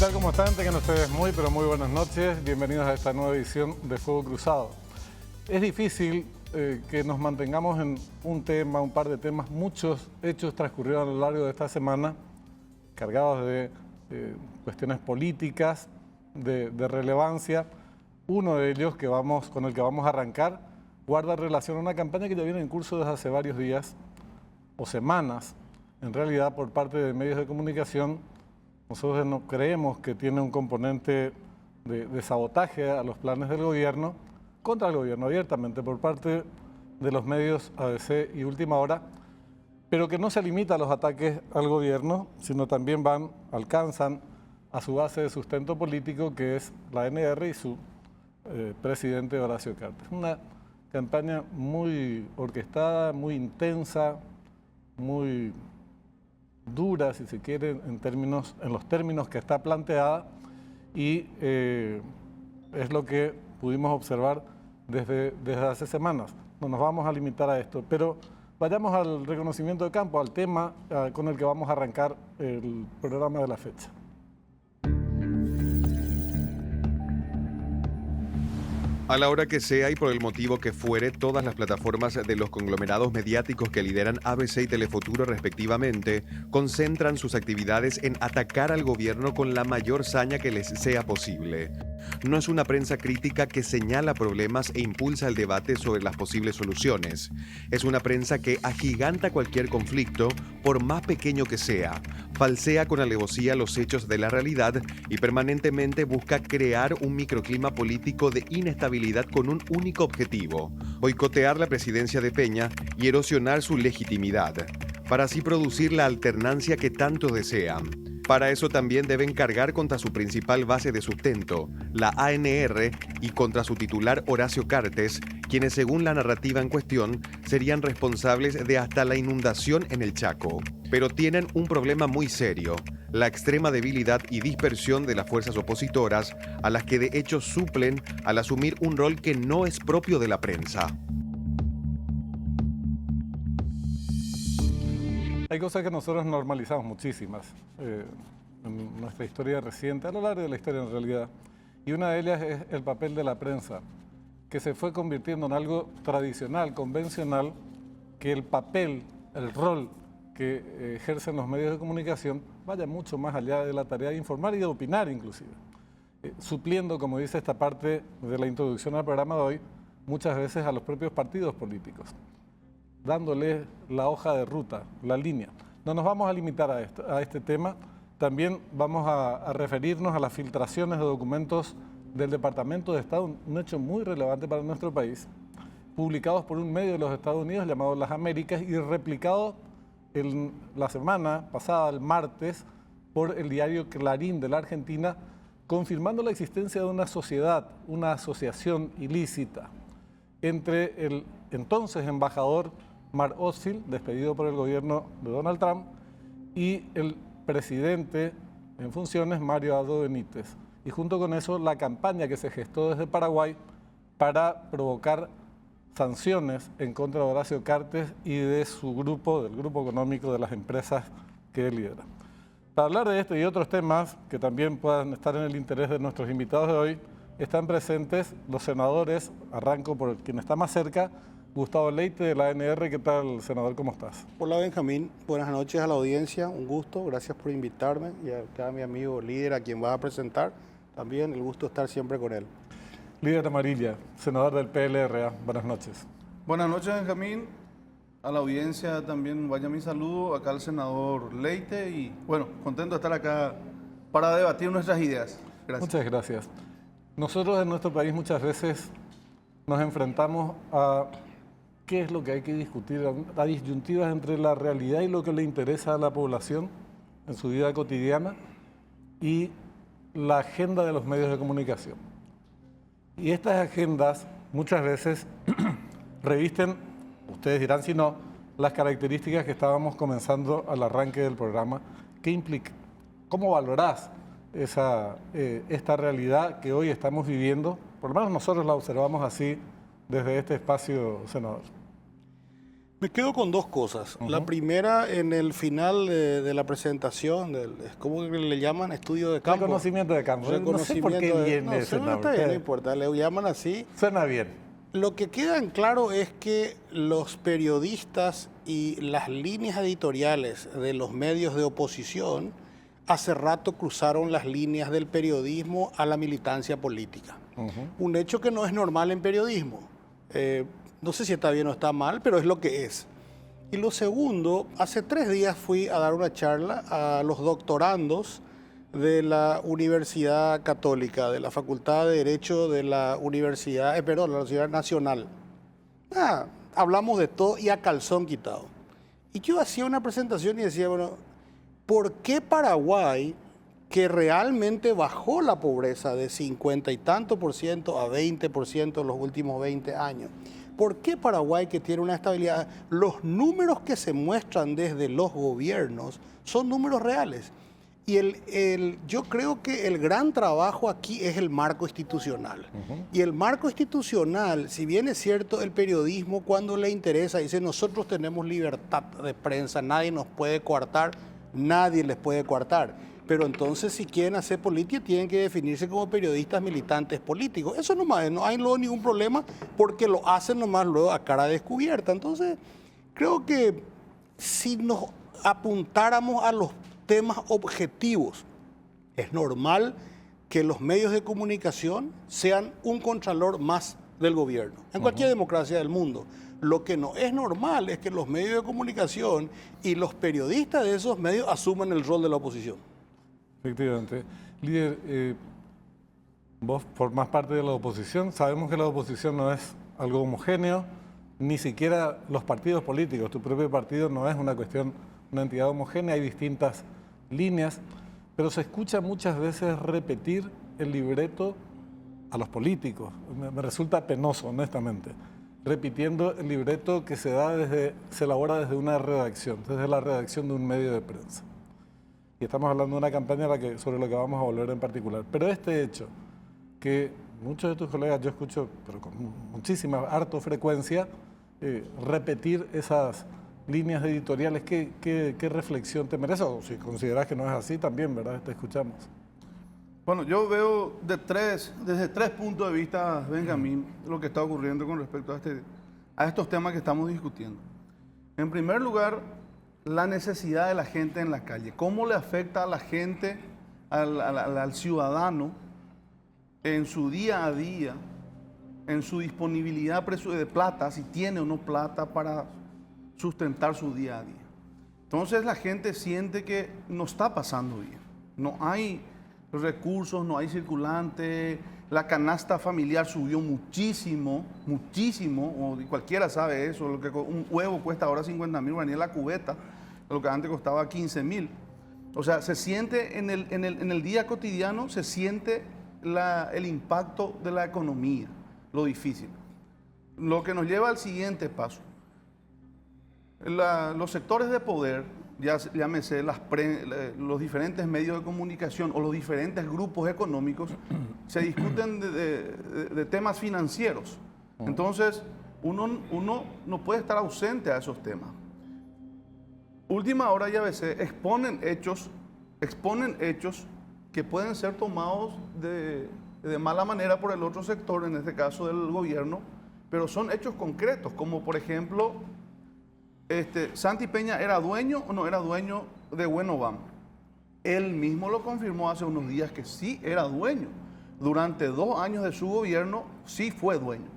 tal? ¿Cómo están? Tengan ustedes muy, pero muy buenas noches. Bienvenidos a esta nueva edición de Fuego Cruzado. Es difícil que nos mantengamos en un tema, un par de temas. Muchos hechos transcurrieron a lo largo de esta semana, cargados de cuestiones políticas, de relevancia. Uno de ellos con el que vamos a arrancar guarda relación a una campaña que ya viene en curso desde hace varios días o semanas, en realidad por parte de medios de comunicación. Nosotros no creemos que tiene un componente de sabotaje a los planes del gobierno, contra el gobierno abiertamente por parte de los medios ABC y Última Hora, pero que no se limita a los ataques al gobierno, sino también alcanzan a su base de sustento político, que es la ANR y su presidente Horacio Cartes. Una campaña muy orquestada, muy intensa, muy dura, si se quiere, en los términos que está planteada, y es lo que pudimos observar desde hace semanas. No nos vamos a limitar a esto, pero vayamos al reconocimiento de campo, al tema con el que vamos a arrancar el programa de la fecha. A la hora que sea y por el motivo que fuere, todas las plataformas de los conglomerados mediáticos que lideran ABC y Telefuturo respectivamente concentran sus actividades en atacar al gobierno con la mayor saña que les sea posible. No es una prensa crítica que señala problemas e impulsa el debate sobre las posibles soluciones. Es una prensa que agiganta cualquier conflicto, por más pequeño que sea, falsea con alevosía los hechos de la realidad y permanentemente busca crear un microclima político de inestabilidad con un único objetivo: boicotear la presidencia de Peña y erosionar su legitimidad, para así producir la alternancia que tanto desean. Para eso también deben cargar contra su principal base de sustento, la ANR, y contra su titular Horacio Cartes, quienes según la narrativa en cuestión serían responsables de hasta la inundación en el Chaco. Pero tienen un problema muy serio: la extrema debilidad y dispersión de las fuerzas opositoras, a las que de hecho suplen al asumir un rol que no es propio de la prensa. Hay cosas que nosotros normalizamos muchísimas en nuestra historia reciente, a lo largo de la historia en realidad, y una de ellas es el papel de la prensa, que se fue convirtiendo en algo tradicional, convencional, que el papel, el rol que ejercen los medios de comunicación vaya mucho más allá de la tarea de informar y de opinar inclusive, supliendo, como dice esta parte de la introducción al programa de hoy, muchas veces a los propios partidos políticos, dándole la hoja de ruta, la línea. No nos vamos a limitar a este tema, también vamos a referirnos a las filtraciones de documentos del Departamento de Estado, un hecho muy relevante para nuestro país, publicados por un medio de los Estados Unidos llamado Las Américas y replicado la semana pasada, el martes, por el diario Clarín de la Argentina, confirmando la existencia de una sociedad, una asociación ilícita entre el entonces embajador Mark Osfield, despedido por el gobierno de Donald Trump, y el presidente en funciones, Mario Abdo Benítez. Y junto con eso, la campaña que se gestó desde Paraguay para provocar sanciones en contra de Horacio Cartes y de su grupo, del grupo económico de las empresas que él lidera. Para hablar de este y otros temas que también puedan estar en el interés de nuestros invitados de hoy, están presentes los senadores. Arranco por quien está más cerca, Gustavo Leite de la ANR. ¿Qué tal, senador? ¿Cómo estás? Hola, Benjamín. Buenas noches a la audiencia. Un gusto. Gracias por invitarme. Y a mi amigo líder, a quien vas a presentar, también el gusto de estar siempre con él. Líder Amarilla, senador del PLRA. Buenas noches. Buenas noches, Benjamín. A la audiencia también vaya mi saludo. Acá al senador Leite. Y bueno, contento de estar acá para debatir nuestras ideas. Gracias. Muchas gracias. Nosotros en nuestro país muchas veces nos enfrentamos a qué es lo que hay que discutir, a disyuntivas entre la realidad y lo que le interesa a la población en su vida cotidiana y la agenda de los medios de comunicación. Y estas agendas muchas veces revisten, ustedes dirán si no, las características que estábamos comenzando al arranque del programa. ¿Qué implica? ¿Cómo valorás esta realidad que hoy estamos viviendo? Por lo menos nosotros la observamos así desde este espacio, senador. Me quedo con dos cosas. La primera, en el final de la presentación, ¿cómo le llaman? Estudio de campo. Reconocimiento de campo. No sé por qué viene ese no, nombre. está bien, no importa, le llaman así. Suena bien. Lo que queda en claro es que los periodistas y las líneas editoriales de los medios de oposición hace rato cruzaron las líneas del periodismo a la militancia política. Un hecho que no es normal en periodismo. No sé si está bien o está mal, pero es lo que es. Y lo segundo, hace 3 días fui a dar una charla a los doctorandos de la Universidad Católica, de la Facultad de Derecho de la Universidad, la Universidad Nacional. Hablamos de todo y a calzón quitado. Y yo hacía una presentación y decía, bueno, ¿por qué Paraguay, que realmente bajó la pobreza de 50 y tanto por ciento a 20% en los últimos 20 años? ¿Por qué Paraguay, que tiene una estabilidad? Los números que se muestran desde los gobiernos son números reales. Y yo creo que el gran trabajo aquí es el marco institucional. Y el marco institucional, si bien es cierto, el periodismo cuando le interesa dice nosotros tenemos libertad de prensa, nadie nos puede coartar, nadie les puede coartar. Pero entonces si quieren hacer política tienen que definirse como periodistas militantes políticos. Eso nomás, no hay luego ningún problema porque lo hacen nomás luego a cara descubierta. Entonces creo que si nos apuntáramos a los temas objetivos, es normal que los medios de comunicación sean un contralor más del gobierno, en cualquier democracia del mundo. Lo que no es normal es que los medios de comunicación y los periodistas de esos medios asuman el rol de la oposición. Efectivamente. Líder, vos formás parte de la oposición. Sabemos que la oposición no es algo homogéneo, ni siquiera los partidos políticos. Tu propio partido no es una entidad homogénea, hay distintas líneas, pero se escucha muchas veces repetir el libreto a los políticos. Me resulta penoso, honestamente. Repitiendo el libreto que se elabora desde una redacción, desde la redacción de un medio de prensa. Y estamos hablando de una campaña sobre la que vamos a volver en particular. Pero este hecho, que muchos de tus colegas yo escucho, pero con muchísima, harta frecuencia, repetir esas líneas editoriales, ¿qué reflexión te merece? O si consideras que no es así también, ¿verdad? Te escuchamos. Bueno, yo veo desde tres puntos de vista, Benjamín, lo que está ocurriendo con respecto a estos temas que estamos discutiendo. En primer lugar, la necesidad de la gente en la calle. ¿Cómo le afecta a la gente, al ciudadano, en su día a día, en su disponibilidad de plata, si tiene o no plata para sustentar su día a día? Entonces la gente siente que no está pasando bien. No hay recursos, no hay circulante, la canasta familiar subió muchísimo, o cualquiera sabe eso, lo que un huevo cuesta ahora 50.000 guaraníes la cubeta, lo que antes costaba 15.000. O sea, se siente en el día cotidiano, se siente el impacto de la economía, lo difícil. Lo que nos lleva al siguiente paso. Los sectores de poder, llámese los diferentes medios de comunicación o los diferentes grupos económicos, se discuten de temas financieros. Entonces, uno no puede estar ausente a esos temas. Última hora y ABC exponen hechos que pueden ser tomados de mala manera por el otro sector, en este caso del gobierno, pero son hechos concretos, como por ejemplo, Santi Peña ¿era dueño o no era dueño de Buenovam? Él mismo lo confirmó hace unos días que sí era dueño. Durante 2 años de su gobierno sí fue dueño.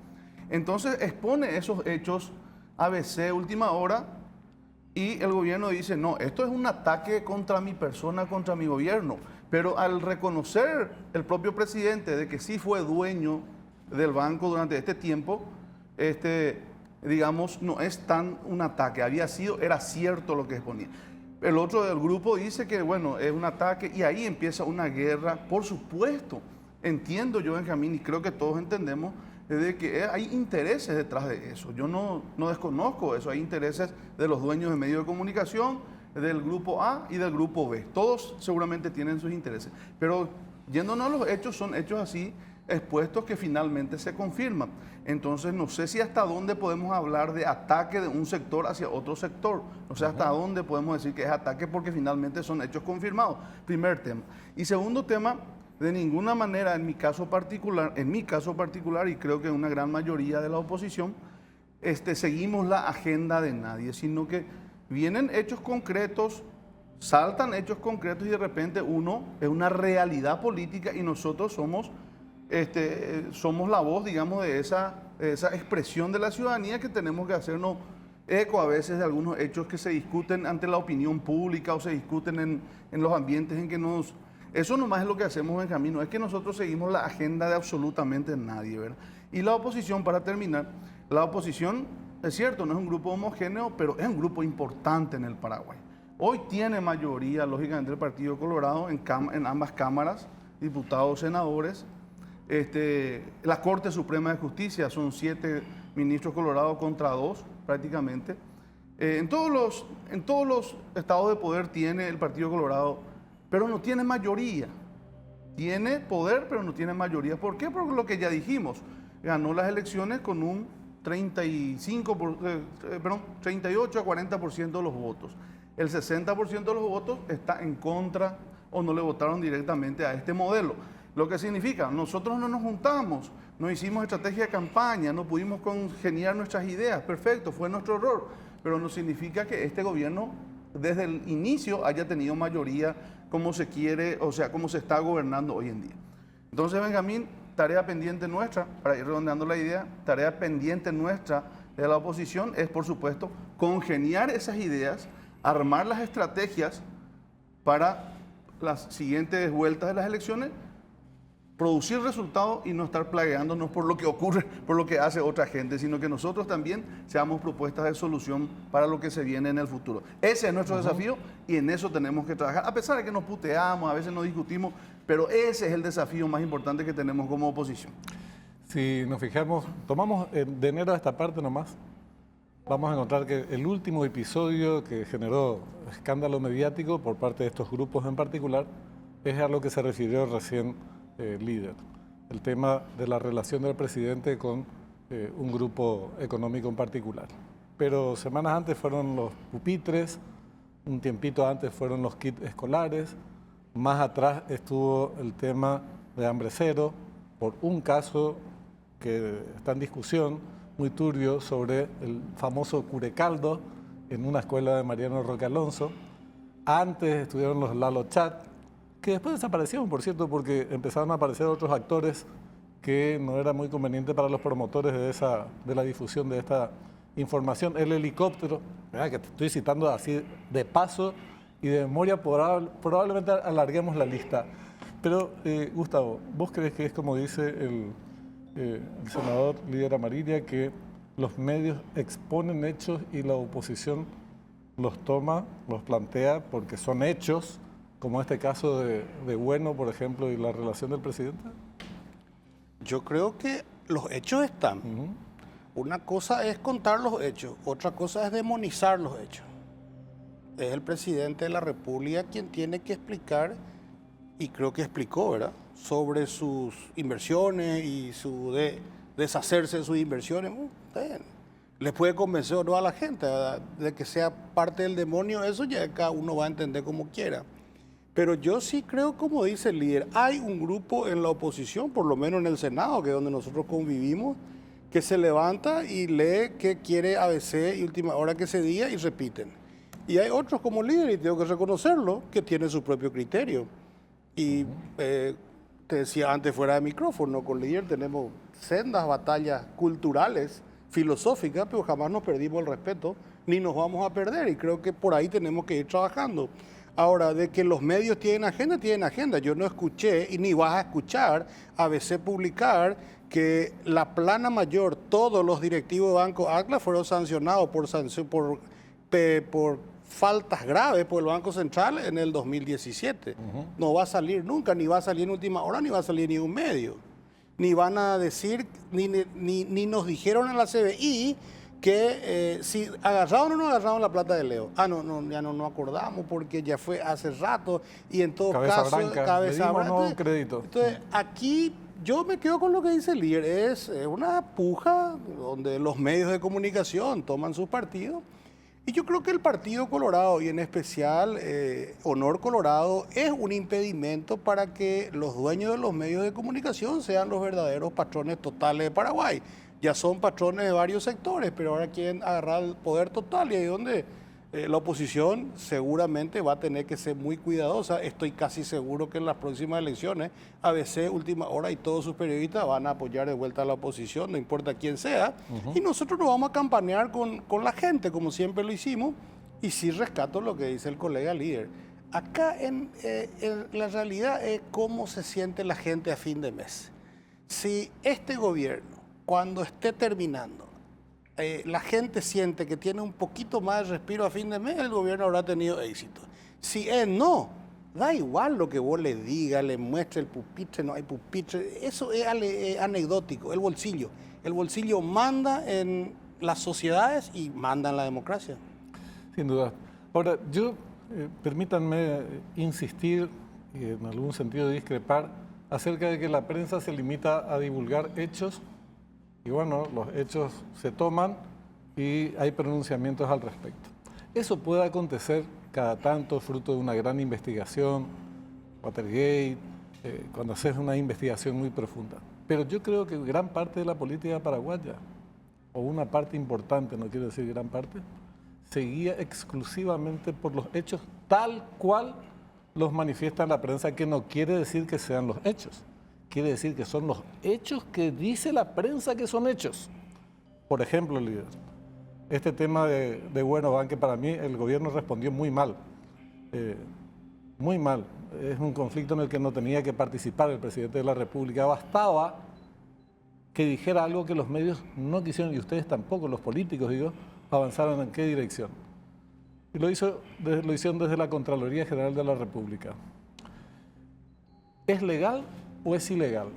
Entonces expone esos hechos ABC, Última Hora, y el gobierno dice, no, esto es un ataque contra mi persona, contra mi gobierno. Pero al reconocer el propio presidente de que sí fue dueño del banco durante este tiempo, digamos, no es tan un ataque. Era cierto lo que exponía. El otro del grupo dice que, bueno, es un ataque y ahí empieza una guerra. Por supuesto, entiendo yo, Benjamín, y creo que todos entendemos, de que hay intereses detrás de eso. Yo no desconozco eso. Hay intereses de los dueños de medios de comunicación, del grupo A y del grupo B. Todos seguramente tienen sus intereses. Pero yéndonos a los hechos, son hechos así expuestos que finalmente se confirman. Entonces, no sé si hasta dónde podemos hablar de ataque de un sector hacia otro sector. No sé hasta dónde podemos decir que es ataque porque finalmente son hechos confirmados. Primer tema. Y segundo tema, de ninguna manera en mi caso particular, y creo que una gran mayoría de la oposición, seguimos la agenda de nadie, sino que vienen hechos concretos, saltan hechos concretos y de repente uno es una realidad política y nosotros somos la voz, digamos, de esa expresión de la ciudadanía que tenemos que hacernos eco a veces de algunos hechos que se discuten ante la opinión pública o se discuten en los ambientes en que nos... Eso nomás es lo que hacemos, Benjamín, no es que nosotros seguimos la agenda de absolutamente nadie, ¿verdad? Y la oposición, para terminar, la oposición, es cierto, no es un grupo homogéneo, pero es un grupo importante en el Paraguay. Hoy tiene mayoría, lógicamente, el Partido Colorado en ambas cámaras, diputados, senadores. La Corte Suprema de Justicia son 7 ministros colorados contra 2 prácticamente. En todos los estados de poder tiene el Partido Colorado, pero no tiene mayoría. Tiene poder, pero no tiene mayoría. ¿Por qué? Porque lo que ya dijimos, ganó las elecciones con un 38 a 40% de los votos. El 60% de los votos está en contra o no le votaron directamente a este modelo. Lo que significa, nosotros no nos juntamos, no hicimos estrategia de campaña, no pudimos congeniar nuestras ideas, perfecto, fue nuestro error, pero no significa que este gobierno desde el inicio haya tenido mayoría como se quiere, o sea, como se está gobernando hoy en día. Entonces, Benjamín, tarea pendiente nuestra, para ir redondeando la idea, tarea pendiente nuestra de la oposición es, por supuesto, congeniar esas ideas, armar las estrategias para las siguientes vueltas de las elecciones, producir resultados y no estar plagueándonos por lo que ocurre, por lo que hace otra gente, sino que nosotros también seamos propuestas de solución para lo que se viene en el futuro. Ese es nuestro desafío y en eso tenemos que trabajar, a pesar de que nos puteamos, a veces nos discutimos, pero ese es el desafío más importante que tenemos como oposición. Si nos fijamos, tomamos de enero a esta parte nomás, vamos a encontrar que el último episodio que generó escándalo mediático por parte de estos grupos en particular es a lo que se refirió recién líder, el tema de la relación del presidente con un grupo económico en particular. Pero semanas antes fueron los pupitres, un tiempito antes fueron los kits escolares, más atrás estuvo el tema de Hambre Cero, por un caso que está en discusión, muy turbio, sobre el famoso curecaldo en una escuela de Mariano Roque Alonso. Antes estuvieron los Lalo Chat, que después desaparecieron, por cierto, porque empezaron a aparecer otros actores que no era muy conveniente para los promotores de la difusión de esta información. El helicóptero, ¿verdad? Que te estoy citando así de paso y de memoria, probablemente alarguemos la lista. Pero, Gustavo, ¿vos crees que es como dice el senador líder Amarilla, que los medios exponen hechos y la oposición los toma, los plantea porque son hechos, como este caso de Bueno, por ejemplo, y la relación del presidente? Yo creo que los hechos están. Una cosa es contar los hechos, otra cosa es demonizar los hechos. Es el presidente de la República quien tiene que explicar, y creo que explicó, ¿verdad?, sobre sus inversiones y su deshacerse de sus inversiones. Está bien. Les puede convencer o no a la gente, ¿verdad?, de que sea parte del demonio, eso ya cada uno va a entender como quiera. Pero yo sí creo, como dice el líder, hay un grupo en la oposición, por lo menos en el Senado, que es donde nosotros convivimos, que se levanta y lee qué quiere ABC y Última Hora que se diga y repiten. Y hay otros como líder, y tengo que reconocerlo, que tienen su propio criterio. Y te decía antes fuera de micrófono, con líder tenemos sendas batallas culturales, filosóficas, pero jamás nos perdimos el respeto, ni nos vamos a perder. Y creo que por ahí tenemos que ir trabajando. Ahora, de que los medios tienen agenda, tienen agenda. Yo no escuché, y ni vas a escuchar, ABC publicar que la plana mayor, todos los directivos de Banco Atlas fueron sancionados por faltas graves por el Banco Central en el 2017. No va a salir nunca, ni va a salir en Última Hora, ni va a salir ni un medio. Ni van a decir, ni nos dijeron en la CBI que si agarraron o no agarraron la plata de Leo. Ya no acordamos porque ya fue hace rato y en todo caso... Cabeza Branca. Cabeza Branca. No crédito. Entonces, aquí Yo me quedo con lo que dice el líder. Es una puja donde los medios de comunicación toman sus partidos. Y yo creo que el Partido Colorado, y en especial Honor Colorado, es un impedimento para que los dueños de los medios de comunicación sean los verdaderos patrones totales de Paraguay. Ya son patrones de varios sectores, pero ahora quieren agarrar el poder total, y ahí es donde la oposición seguramente va a tener que ser muy cuidadosa. Estoy casi seguro que en las próximas elecciones ABC, Última Hora y todos sus periodistas van a apoyar de vuelta a la oposición, no importa quién sea. Y nosotros nos vamos a campanear con la gente, como siempre lo hicimos. Y sí rescato lo que dice el colega líder. Acá la realidad es cómo se siente la gente a fin de mes. Si este gobierno, cuando esté terminando, la gente siente que tiene un poquito más de respiro a fin de mes, el gobierno habrá tenido éxito. Si no, da igual lo que vos le digas, le muestre el pupitre, no hay pupitre, eso es anecdótico, el bolsillo manda en las sociedades y manda en la democracia. Sin duda. Ahora, permítanme insistir y en algún sentido discrepar acerca de que la prensa se limita a divulgar hechos. Y bueno, los hechos se toman y hay pronunciamientos al respecto. Eso puede acontecer cada tanto, fruto de una gran investigación, Watergate, cuando haces una investigación muy profunda. Pero yo creo que gran parte de la política paraguaya, o una parte importante, no quiero decir gran parte, se guía exclusivamente por los hechos tal cual los manifiesta la prensa, que no quiere decir que sean los hechos. Quiere decir que son los hechos que dice la prensa que son hechos. Por ejemplo, líder, este tema de Buenobank, que para mí el gobierno respondió muy mal. Muy mal. Es un conflicto en el que no tenía que participar el presidente de la República. Bastaba que dijera algo que los medios no quisieron, y ustedes tampoco, los políticos, digo, avanzaron en qué dirección. Y lo hicieron desde la Contraloría General de la República. ¿Es legal o es ilegal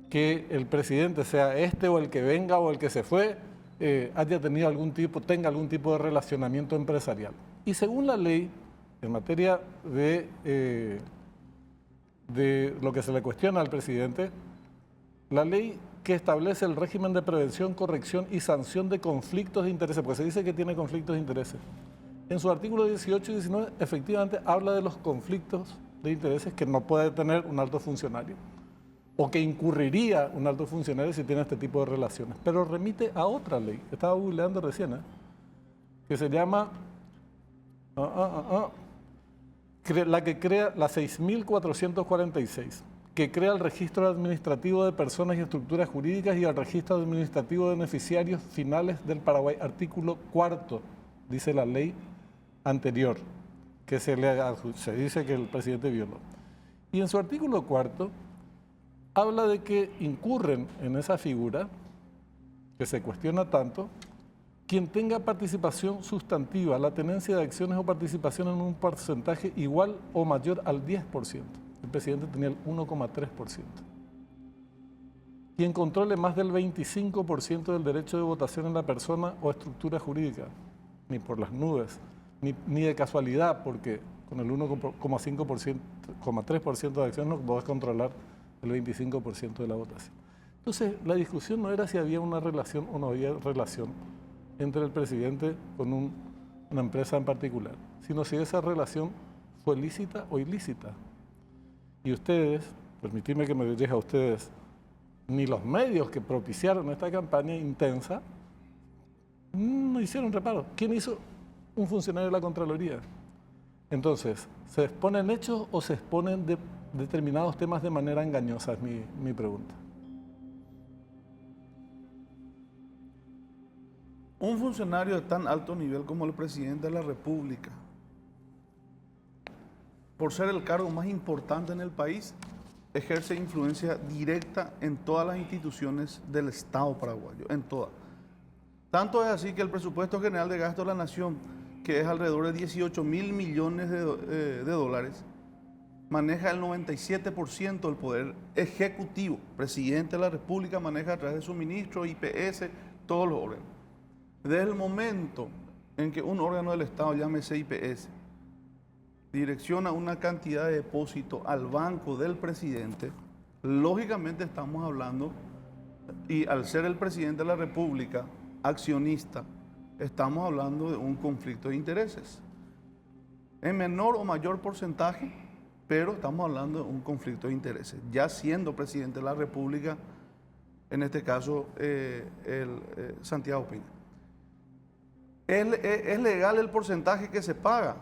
que el presidente, sea este o el que venga o el que se fue, tenga algún tipo de relacionamiento empresarial? Y según la ley, en materia de lo que se le cuestiona al presidente, la ley que establece el régimen de prevención, corrección y sanción de conflictos de intereses, porque se dice que tiene conflictos de intereses, en su artículo 18 y 19 efectivamente habla de los conflictos de intereses que no puede tener un alto funcionario, o que incurriría un alto funcionario si tiene este tipo de relaciones. Pero remite a otra ley, estaba googleando recién, que se llama la que crea la 6.446, que crea el registro administrativo de personas y estructuras jurídicas y el registro administrativo de beneficiarios finales del Paraguay. Artículo 4, dice la ley anterior, que se dice que el presidente violó. Y en su artículo 4 habla de que incurren en esa figura, que se cuestiona tanto, quien tenga participación sustantiva, la tenencia de acciones o participación en un porcentaje igual o mayor al 10%. El presidente tenía el 1,3%. Quien controle más del 25% del derecho de votación en la persona o estructura jurídica, ni por las nubes, ni de casualidad, porque con el 1,3% de acciones no podés controlar el 25% de la votación. Entonces, la discusión no era si había una relación o no había relación entre el presidente con una empresa en particular, sino si esa relación fue lícita o ilícita. Y ustedes, permitidme que me dirija a ustedes, ni los medios que propiciaron esta campaña intensa, no hicieron reparo. ¿Quién hizo? Un funcionario de la Contraloría. Entonces, ¿se exponen hechos o se exponen determinados temas de manera engañosa? Es mi pregunta. Un funcionario de tan alto nivel como el presidente de la República, por ser el cargo más importante en el país, ejerce influencia directa en todas las instituciones del Estado paraguayo, en todas. Tanto es así que el presupuesto general de gasto de la Nación, que es alrededor de 18.000 millones de dólares, maneja el 97% del poder ejecutivo. El presidente de la República maneja a través de su ministro, IPS, todos los órganos. Desde el momento en que un órgano del Estado, llámese IPS, direcciona una cantidad de depósito al banco del presidente, lógicamente estamos hablando, y al ser el presidente de la República accionista, estamos hablando de un conflicto de intereses. En menor o mayor porcentaje, pero estamos hablando de un conflicto de intereses. Ya siendo presidente de la República, en este caso, Santiago Peña. ¿Es legal el porcentaje que se paga?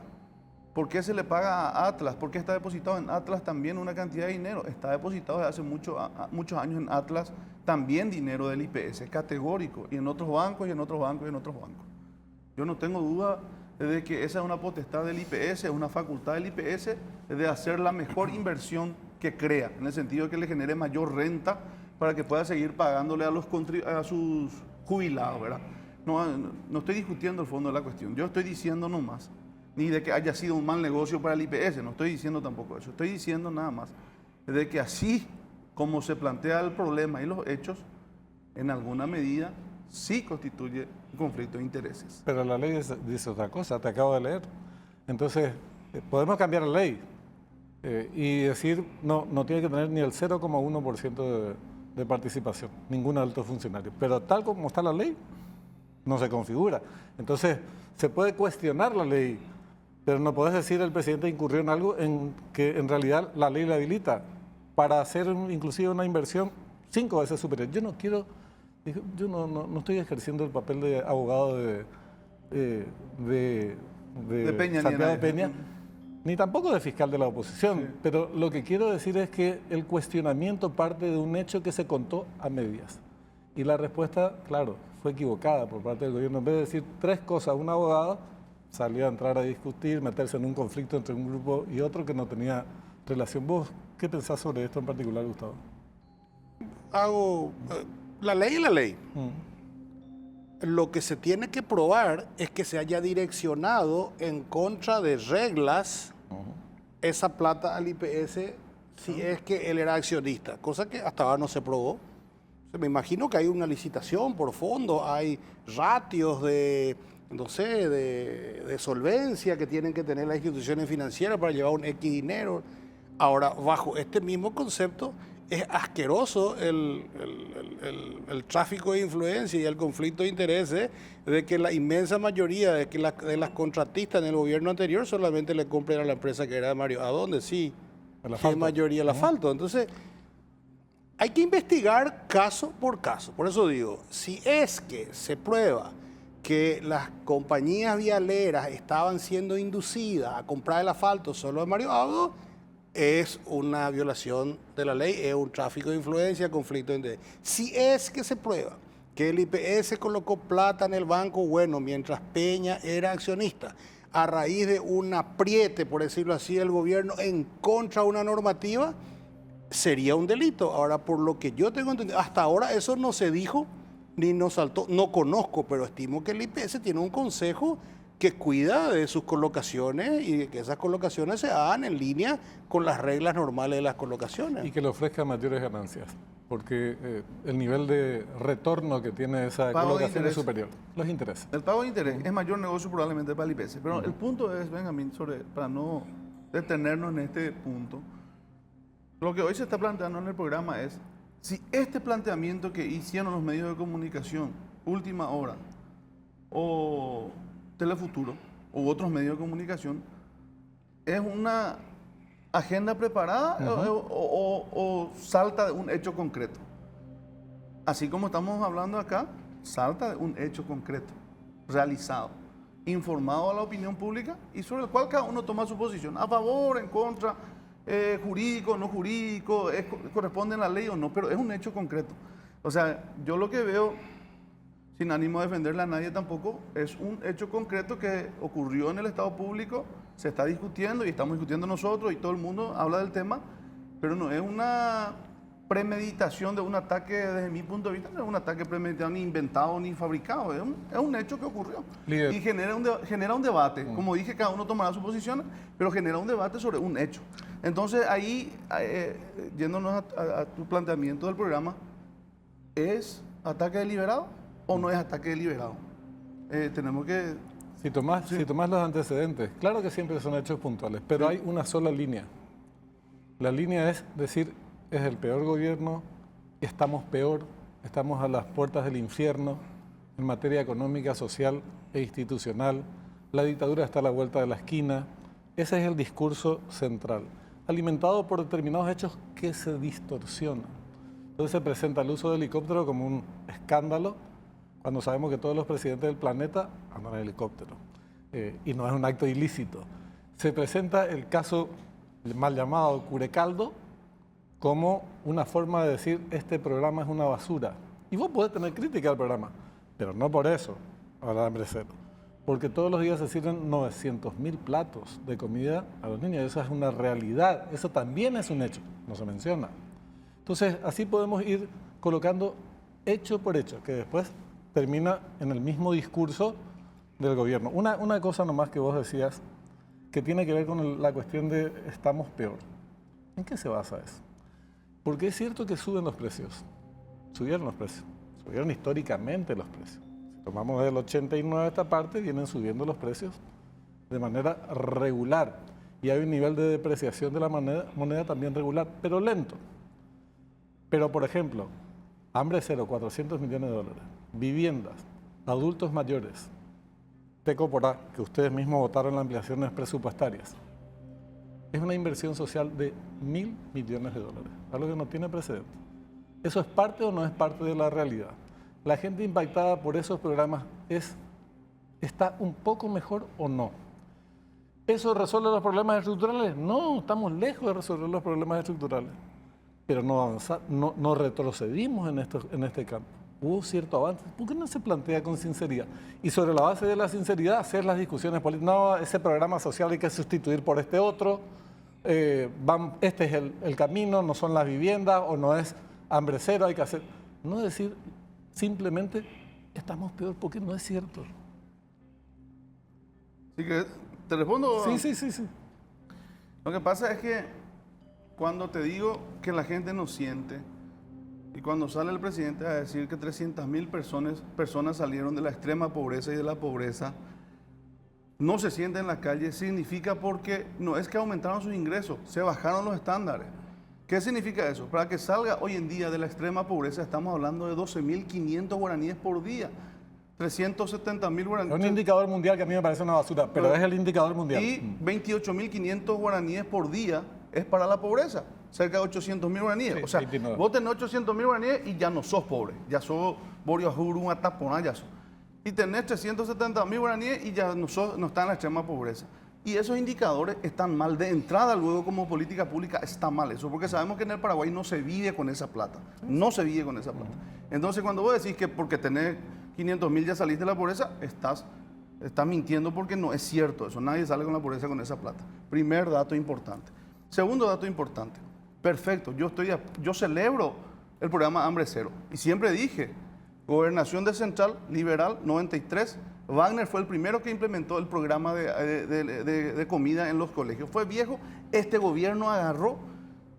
¿Por qué se le paga a Atlas? ¿Por qué está depositado en Atlas también una cantidad de dinero? Está depositado desde hace muchos años en Atlas también dinero del IPS, categórico, y en otros bancos, y en otros bancos, y en otros bancos. Yo no tengo duda de que esa es una potestad del IPS, es una facultad del IPS de hacer la mejor inversión que crea, en el sentido de que le genere mayor renta para que pueda seguir pagándole a sus jubilados, ¿verdad? No estoy discutiendo el fondo de la cuestión, yo estoy diciendo nomás, ni de que haya sido un mal negocio para el IPS, no estoy diciendo tampoco eso, estoy diciendo nada más de que así como se plantea el problema y los hechos, en alguna medida sí constituye un conflicto de intereses. Pero la ley dice otra cosa, te acabo de leer. Entonces, podemos cambiar la ley y decir, no tiene que tener ni el 0,1% de participación, ningún alto funcionario. Pero tal como está la ley, no se configura. Entonces, se puede cuestionar la ley, pero no puedes decir el presidente incurrió en algo en que en realidad la ley le habilita para hacer inclusive una inversión 5 veces superior. Yo no estoy ejerciendo el papel de abogado de Peña, Santiago Peña, ni tampoco de fiscal de la oposición, sí. Pero lo que quiero decir es que el cuestionamiento parte de un hecho que se contó a medias. Y la respuesta, claro, fue equivocada por parte del gobierno. En vez de decir 3 cosas, un abogado salió a entrar a discutir, meterse en un conflicto entre un grupo y otro que no tenía relación. ¿Vos qué pensás sobre esto en particular, Gustavo? La ley es la ley. Lo que se tiene que probar es que se haya direccionado en contra de reglas esa plata al IPS si es que él era accionista, cosa que hasta ahora no se probó. Me imagino que hay una licitación por fondo, hay ratios de solvencia que tienen que tener las instituciones financieras para llevar un X dinero. Ahora, bajo este mismo concepto, es asqueroso el tráfico de influencia y el conflicto de intereses de que la inmensa mayoría de las contratistas en el gobierno anterior solamente le compren a la empresa que era de Mario. ¿A dónde? Sí, la mayoría el asfalto. Entonces, hay que investigar caso por caso. Por eso digo, si es que se prueba que las compañías vialeras estaban siendo inducidas a comprar el asfalto solo de Mario Abdo, es una violación de la ley, es un tráfico de influencia, conflicto de interés. Si es que se prueba que el IPS colocó plata en el banco, bueno, mientras Peña era accionista, a raíz de un apriete, por decirlo así, del gobierno en contra de una normativa, sería un delito. Ahora, por lo que yo tengo entendido, hasta ahora eso no se dijo ni nos saltó, no conozco, pero estimo que el IPS tiene un consejo que cuida de sus colocaciones y que esas colocaciones se hagan en línea con las reglas normales de las colocaciones. Y que le ofrezca mayores ganancias, porque el nivel de retorno que tiene esa colocación es superior. Los intereses. El pago de interés es mayor negocio probablemente para el IPS, pero el punto es, Benjamín, para no detenernos en este punto, lo que hoy se está planteando en el programa es si este planteamiento que hicieron los medios de comunicación, Última Hora, o Telefuturo, u otros medios de comunicación, es una agenda preparada o salta de un hecho concreto. Así como estamos hablando acá, salta de un hecho concreto, realizado, informado a la opinión pública y sobre el cual cada uno toma su posición, a favor, en contra, jurídico, no jurídico, corresponde a la ley o no, pero es un hecho concreto. O sea, yo lo que veo, sin ánimo de defenderle a nadie tampoco, es un hecho concreto que ocurrió en el Estado público, se está discutiendo y estamos discutiendo nosotros y todo el mundo habla del tema, pero no es una premeditación de un ataque, desde mi punto de vista, no es un ataque premeditado, ni inventado, ni fabricado, es un hecho que ocurrió. Líder. Y genera un debate, como dije, cada uno tomará su posición, pero genera un debate sobre un hecho. Entonces ahí, yéndonos a tu planteamiento del programa, ¿es ataque deliberado o no es ataque deliberado? Tenemos que... Si tomás los antecedentes, claro que siempre son hechos puntuales, pero hay una sola línea. La línea es decir, es el peor gobierno, estamos peor, estamos a las puertas del infierno en materia económica, social e institucional, la dictadura está a la vuelta de la esquina. Ese es el discurso central, alimentado por determinados hechos que se distorsionan. Entonces se presenta el uso del helicóptero como un escándalo, cuando sabemos que todos los presidentes del planeta andan en helicóptero, y no es un acto ilícito. Se presenta el caso mal llamado Curecaldo como una forma de decir este programa es una basura. Y vos podés tener crítica al programa, pero no por eso, al hambre cero. Porque todos los días se sirven 900.000 platos de comida a los niños. Eso es una realidad, eso también es un hecho, no se menciona. Entonces, así podemos ir colocando hecho por hecho, que después termina en el mismo discurso del gobierno. Una cosa nomás que vos decías, que tiene que ver con la cuestión de estamos peor. ¿En qué se basa eso? Porque es cierto que suben los precios, subieron los precios, subieron históricamente los precios. Si tomamos del 89 a esta parte, vienen subiendo los precios de manera regular. Y hay un nivel de depreciación de la moneda también regular, pero lento. Pero, por ejemplo, hambre cero, 400 millones de dólares, viviendas, adultos mayores, Tecoporá, que ustedes mismos votaron en las ampliaciones presupuestarias, es una inversión social de 1.000 millones de dólares, algo que no tiene precedente. ¿Eso es parte o no es parte de la realidad? ¿La gente impactada por esos programas está un poco mejor o no? ¿Eso resuelve los problemas estructurales? No, estamos lejos de resolver los problemas estructurales. Pero no retrocedimos en este campo. Hubo cierto avance. ¿Por qué no se plantea con sinceridad? Y sobre la base de la sinceridad, hacer las discusiones políticas. No, ese programa social hay que sustituir por este otro. Este es el camino, no son las viviendas o no es hambre cero, hay que hacer. No decir simplemente estamos peor porque no es cierto. Así que te respondo. Sí. Lo que pasa es que cuando te digo que la gente no siente, y cuando sale el presidente a decir que 300.000 personas salieron de la extrema pobreza y de la pobreza, no se sienten en la calle, significa porque no es que aumentaron sus ingresos, se bajaron los estándares. ¿Qué significa eso? Para que salga hoy en día de la extrema pobreza estamos hablando de 12.500 guaraníes por día, 370.000 guaraníes. Es un indicador mundial que a mí me parece una basura, pero es el indicador mundial. Y 28.500 guaraníes por día es para la pobreza. Cerca de 800.000 guaraníes. Sí, o sea, 29. vos tenés 800.000 guaraníes y ya no sos pobre. Ya sos Borio una tapona, ya sos. Y tenés 370.000 guaraníes y ya no estás en la extrema pobreza. Y esos indicadores están mal. De entrada, luego, como política pública, está mal eso. Porque sabemos que en el Paraguay no se vive con esa plata. No se vive con esa plata. Entonces, cuando vos decís que porque tenés 500.000 ya saliste de la pobreza, estás mintiendo porque no es cierto eso. Nadie sale con la pobreza con esa plata. Primer dato importante. Segundo dato importante. Perfecto, yo celebro el programa Hambre Cero. Y siempre dije, Gobernación de Central, Liberal, 93, Wagner fue el primero que implementó el programa de comida en los colegios. Fue viejo, este gobierno agarró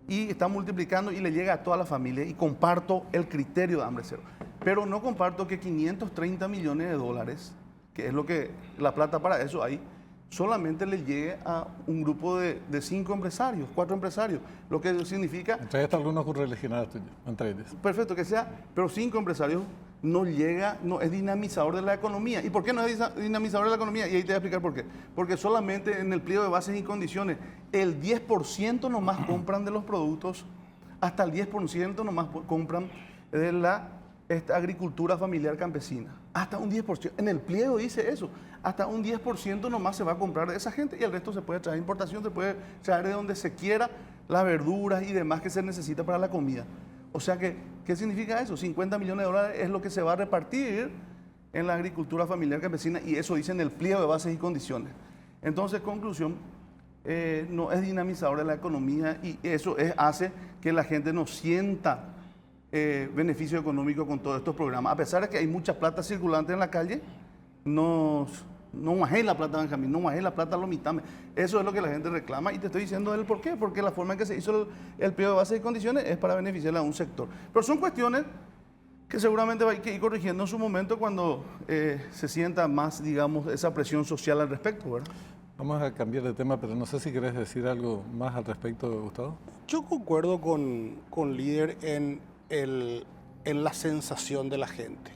y está multiplicando y le llega a toda la familia. Y comparto el criterio de Hambre Cero. Pero no comparto que 530 millones de dólares, que es lo que la plata para eso hay, solamente le llegue a un grupo de 5 empresarios, 4 empresarios, lo que significa... Entre ellos algunos correligionarios tuyos, entre ellos. Perfecto, que sea, pero 5 empresarios no llega, no es dinamizador de la economía. ¿Y por qué no es dinamizador de la economía? Y ahí te voy a explicar por qué. Porque solamente en el pliego de bases y condiciones, el 10% nomás compran de los productos, hasta el 10% nomás compran de la agricultura familiar campesina. Hasta un 10%. En el pliego dice eso. Hasta un 10% nomás se va a comprar de esa gente y el resto se puede traer importación, se puede traer de donde se quiera las verduras y demás que se necesita para la comida. O sea que, ¿qué significa eso? 50 millones de dólares es lo que se va a repartir en la agricultura familiar campesina y eso dice en el pliego de bases y condiciones. Entonces, conclusión, no es dinamizador de la economía y eso hace que la gente no sienta beneficio económico con todos estos programas. A pesar de que hay mucha plata circulante en la calle, no bajé la plata, Benjamín, no bajé la plata, lo mitame. Eso es lo que la gente reclama y te estoy diciendo el por qué. Porque la forma en que se hizo el pliego de bases y condiciones es para beneficiar a un sector. Pero son cuestiones que seguramente va a ir corrigiendo en su momento cuando se sienta más, digamos, esa presión social al respecto, ¿verdad? Vamos a cambiar de tema, pero no sé si querés decir algo más al respecto, Gustavo. Yo concuerdo con Líder en la sensación de la gente.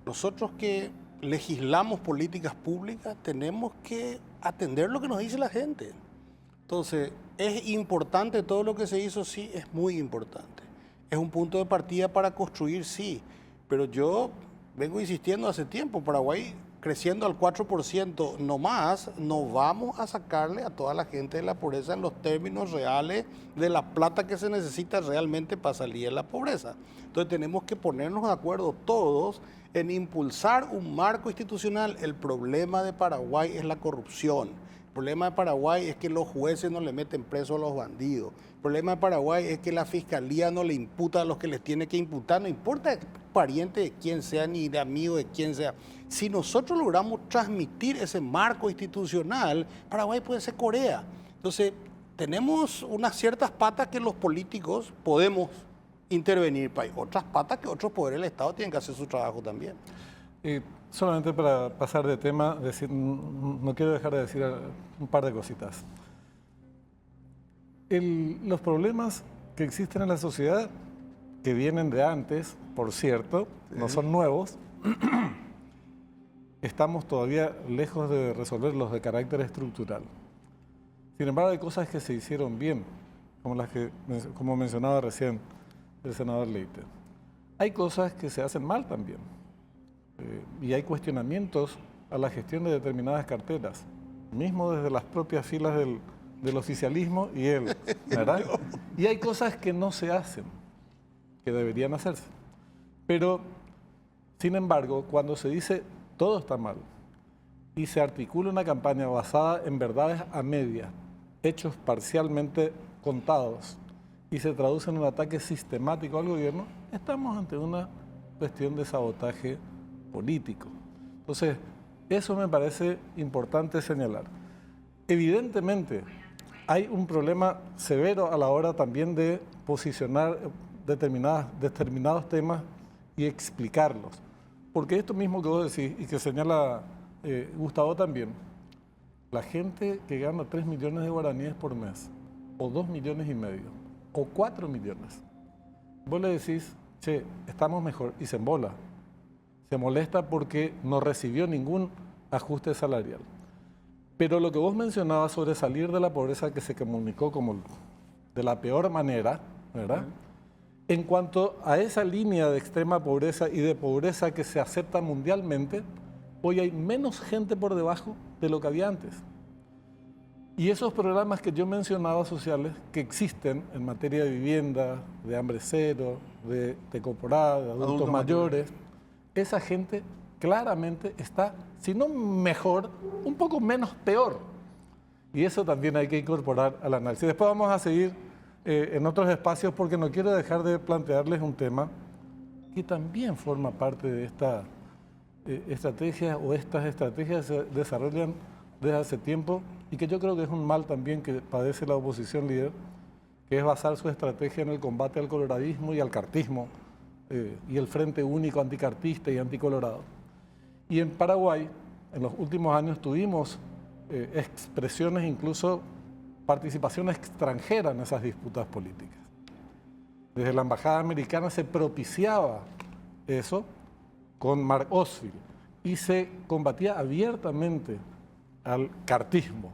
Nosotros que legislamos políticas públicas tenemos que atender lo que nos dice la gente. Entonces, ¿es importante todo lo que se hizo? Sí, es muy importante. Es un punto de partida para construir, sí. Pero yo vengo insistiendo hace tiempo, Paraguay creciendo al 4% no más, no vamos a sacarle a toda la gente de la pobreza en los términos reales de la plata que se necesita realmente para salir de la pobreza. Entonces tenemos que ponernos de acuerdo todos en impulsar un marco institucional. El problema de Paraguay es la corrupción. El problema de Paraguay es que los jueces no le meten preso a los bandidos. El problema de Paraguay es que la fiscalía no le imputa a los que les tiene que imputar, no importa pariente de quién sea ni de amigo de quién sea. Si nosotros logramos transmitir ese marco institucional, Paraguay puede ser Corea. Entonces, tenemos unas ciertas patas que los políticos podemos intervenir, hay otras patas que otros poderes del Estado tienen que hacer su trabajo también. Solamente para pasar de tema, no quiero dejar de decir un par de cositas. Los problemas que existen en la sociedad, que vienen de antes, por cierto, no son nuevos, estamos todavía lejos de resolverlos de carácter estructural. Sin embargo, hay cosas que se hicieron bien, como mencionaba recién el senador Leite. Hay cosas que se hacen mal también. Y hay cuestionamientos a la gestión de determinadas carteras, mismo desde las propias filas del oficialismo y él, ¿verdad? Y hay cosas que no se hacen, que deberían hacerse. Pero, sin embargo, cuando se dice todo está mal y se articula una campaña basada en verdades a medias, hechos parcialmente contados, y se traduce en un ataque sistemático al gobierno, estamos ante una cuestión de sabotaje político. Entonces, eso me parece importante señalar. Evidentemente, hay un problema severo a la hora también de posicionar determinados temas y explicarlos. Porque esto mismo que vos decís y que señala Gustavo también, la gente que gana 3 millones de guaraníes por mes, o 2,5 millones, o 4 millones, vos le decís, che, estamos mejor, y se embola. Se molesta porque no recibió ningún ajuste salarial. Pero lo que vos mencionabas sobre salir de la pobreza, que se comunicó como de la peor manera, ¿verdad? En cuanto a esa línea de extrema pobreza y de pobreza que se acepta mundialmente, hoy hay menos gente por debajo de lo que había antes. Y esos programas que yo mencionaba sociales que existen en materia de vivienda, de hambre cero, de temporada, de adultos mayores, esa gente claramente está, si no mejor, un poco menos peor. Y eso también hay que incorporar al análisis. Después vamos a seguir en otros espacios porque no quiero dejar de plantearles un tema que también forma parte de esta estrategia o estas estrategias se desarrollan desde hace tiempo y que yo creo que es un mal también que padece la oposición líder, que es basar su estrategia en el combate al coloradismo y al cartismo y el Frente Único anticartista y anticolorado. Y en Paraguay, en los últimos años tuvimos expresiones, incluso participación extranjera en esas disputas políticas. Desde la Embajada Americana se propiciaba eso con Mark Oswald y se combatía abiertamente al cartismo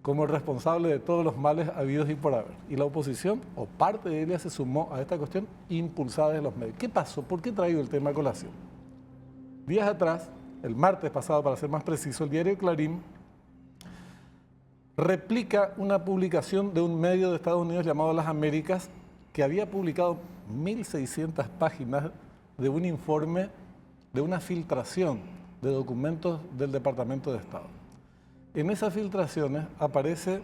como el responsable de todos los males habidos y por haber. Y la oposición, o parte de ella, se sumó a esta cuestión impulsada desde los medios. ¿Qué pasó? ¿Por qué traigo el tema a colación? Días atrás, el martes pasado, para ser más preciso, el diario Clarín replica una publicación de un medio de Estados Unidos llamado Las Américas, que había publicado 1.600 páginas de un informe, de una filtración de documentos del Departamento de Estado. En esas filtraciones aparecen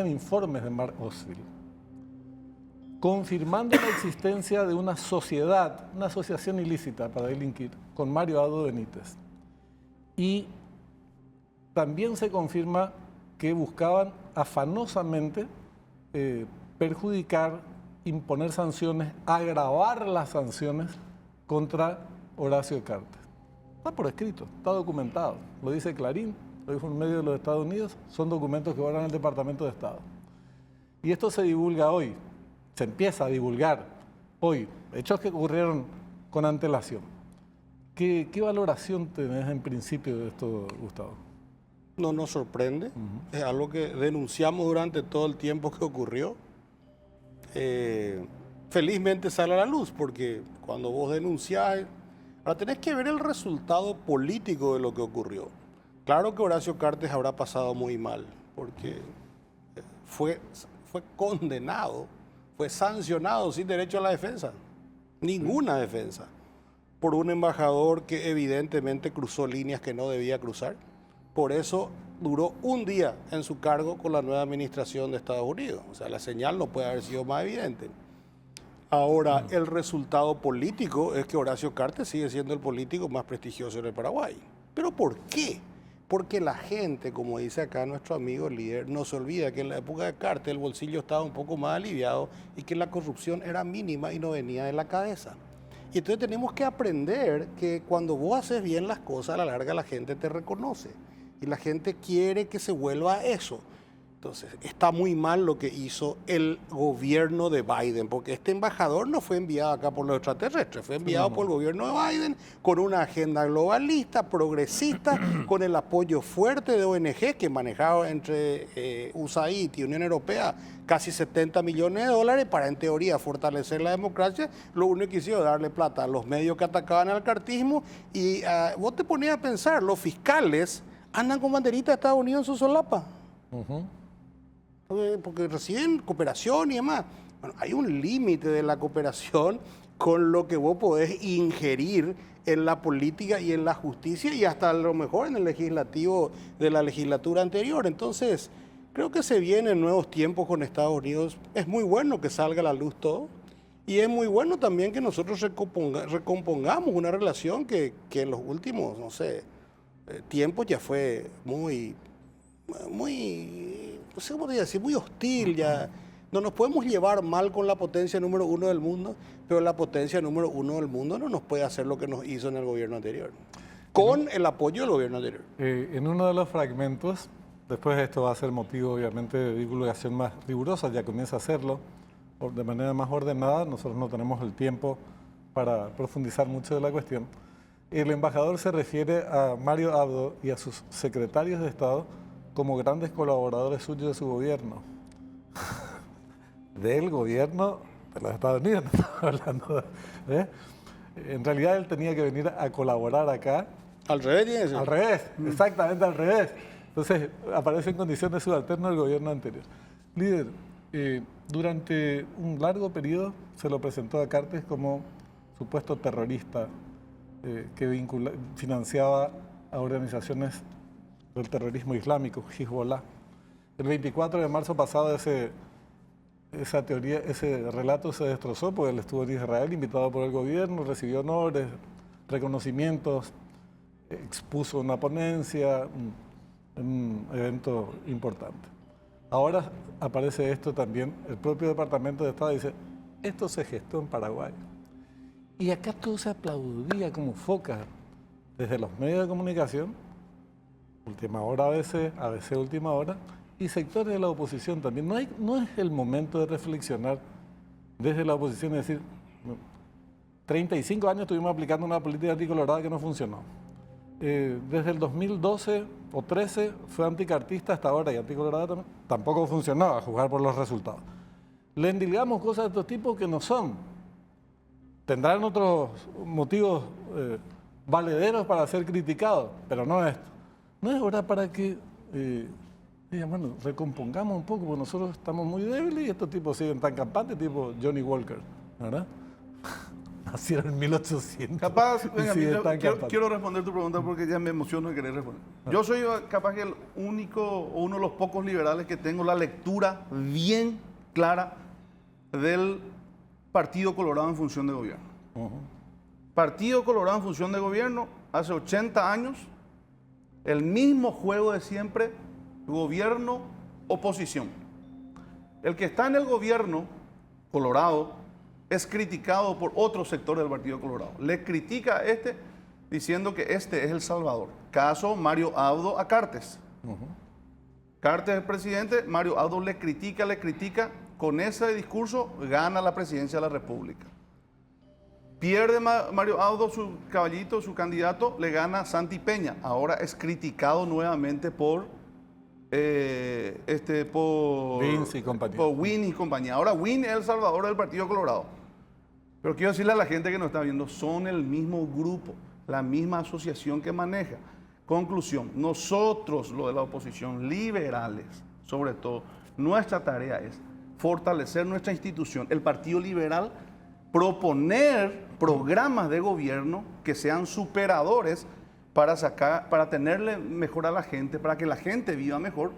informes de Mark Oswald, confirmando la existencia de una sociedad, una asociación ilícita para delinquir, con Mario Abdo Benítez. Y también se confirma que buscaban afanosamente perjudicar, imponer sanciones, agravar las sanciones contra Horacio Cartes. Está por escrito, está documentado, lo dice Clarín, lo dijo un medio de los Estados Unidos, son documentos que van al Departamento de Estado. Y esto se divulga hoy, se empieza a divulgar hoy, hechos que ocurrieron con antelación. ¿Qué valoración tenés en principio de esto, Gustavo? No nos sorprende, es algo que denunciamos durante todo el tiempo que ocurrió. Felizmente sale a la luz, porque cuando vos denunciás, ahora tenés que ver el resultado político de lo que ocurrió. Claro que Horacio Cartes habrá pasado muy mal, porque fue condenado, fue sancionado sin derecho a la defensa, ninguna defensa, por un embajador que evidentemente cruzó líneas que no debía cruzar. Por eso duró un día en su cargo con la nueva administración de Estados Unidos. O sea, la señal no puede haber sido más evidente. Ahora, el resultado político es que Horacio Cartes sigue siendo el político más prestigioso en el Paraguay. ¿Pero por qué? Porque la gente, como dice acá nuestro amigo líder, no se olvida que en la época de Cartes el bolsillo estaba un poco más aliviado y que la corrupción era mínima y no venía de la cabeza. Y entonces tenemos que aprender que cuando vos haces bien las cosas, a la larga la gente te reconoce. Y la gente quiere que se vuelva a eso. Entonces, está muy mal lo que hizo el gobierno de Biden, porque este embajador no fue enviado acá por los extraterrestres, fue enviado por el gobierno de Biden con una agenda globalista, progresista, con el apoyo fuerte de ONG que manejaba entre USAID y Unión Europea casi 70 millones de dólares para, en teoría, fortalecer la democracia. Lo único que hicieron darle plata a los medios que atacaban al cartismo y vos te ponías a pensar, los fiscales andan con banderita de Estados Unidos en su solapa. Porque reciben cooperación y demás. Bueno, hay un límite de la cooperación con lo que vos podés ingerir en la política y en la justicia y hasta a lo mejor en el legislativo de la legislatura anterior. Entonces, creo que se vienen nuevos tiempos con Estados Unidos. Es muy bueno que salga a la luz todo y es muy bueno también que nosotros recompongamos una relación que en los últimos, no sé, tiempos ya fue muy, no sé cómo decir, muy hostil. Ya no nos podemos llevar mal con la potencia número uno del mundo, pero la potencia número uno del mundo no nos puede hacer lo que nos hizo en el gobierno anterior, con el apoyo del gobierno anterior. En uno de los fragmentos, después esto va a ser motivo obviamente de divulgación más rigurosa, ya comienza a hacerlo de manera más ordenada, nosotros no tenemos el tiempo para profundizar mucho de la cuestión. El embajador se refiere a Mario Abdo y a sus secretarios de Estado como grandes colaboradores suyos de su gobierno. Del gobierno de los Estados Unidos, no estamos hablando de... En realidad él tenía que venir a colaborar acá. Al revés tiene que ser. Al revés, exactamente al revés. Entonces aparece en condiciones subalternas del gobierno anterior. Líder, durante un largo periodo se lo presentó a Cartes como supuesto terrorista que financiaba a organizaciones del terrorismo islámico, Hezbollah. El 24 de marzo pasado esa teoría, ese relato se destrozó porque él estuvo en Israel invitado por el gobierno, recibió honores, reconocimientos, expuso una ponencia, un evento importante. Ahora aparece esto también, el propio Departamento de Estado dice, esto se gestó en Paraguay. Y acá todo se aplaudía como foca desde los medios de comunicación, Última Hora ABC Última Hora, y sectores de la oposición también. No es el momento de reflexionar desde la oposición y decir, 35 años estuvimos aplicando una política anticolorada que no funcionó. Desde el 2012 o 13 fue anticartista hasta ahora y anticolorada también, tampoco funcionó a juzgar por los resultados. Le endilgamos cosas de estos tipos que no son. Tendrán otros motivos valederos para ser criticados, pero no esto. No es hora para que bueno, recompongamos un poco, porque nosotros estamos muy débiles y estos tipos siguen tan campantes, tipo Johnny Walker, ¿verdad? Nacieron en 1800. Capaz, venga, quiero responder tu pregunta porque ya me emociono de querer responder. Yo soy capaz que el único o uno de los pocos liberales que tengo la lectura bien clara del Partido Colorado en función de gobierno. Partido Colorado en función de gobierno, hace 80 años, el mismo juego de siempre, gobierno-oposición. El que está en el gobierno colorado es criticado por otro sector del Partido Colorado. Le critica a este diciendo que este es El Salvador. Caso Mario Abdo a Cartes. Cartes es el presidente, Mario Abdo le critica, con ese discurso gana la presidencia de la República. Pierde Mario Abdo su caballito, su candidato, le gana Santi Peña. Ahora es criticado nuevamente por Vince y compañía. Por Win y compañía. Ahora Win es el salvador del Partido Colorado. Pero quiero decirle a la gente que nos está viendo, son el mismo grupo, la misma asociación que maneja. Conclusión, nosotros, lo de la oposición, liberales, sobre todo, nuestra tarea es fortalecer nuestra institución, el Partido Liberal, proponer programas de gobierno que sean superadores para tenerle mejor a la gente, para que la gente viva mejor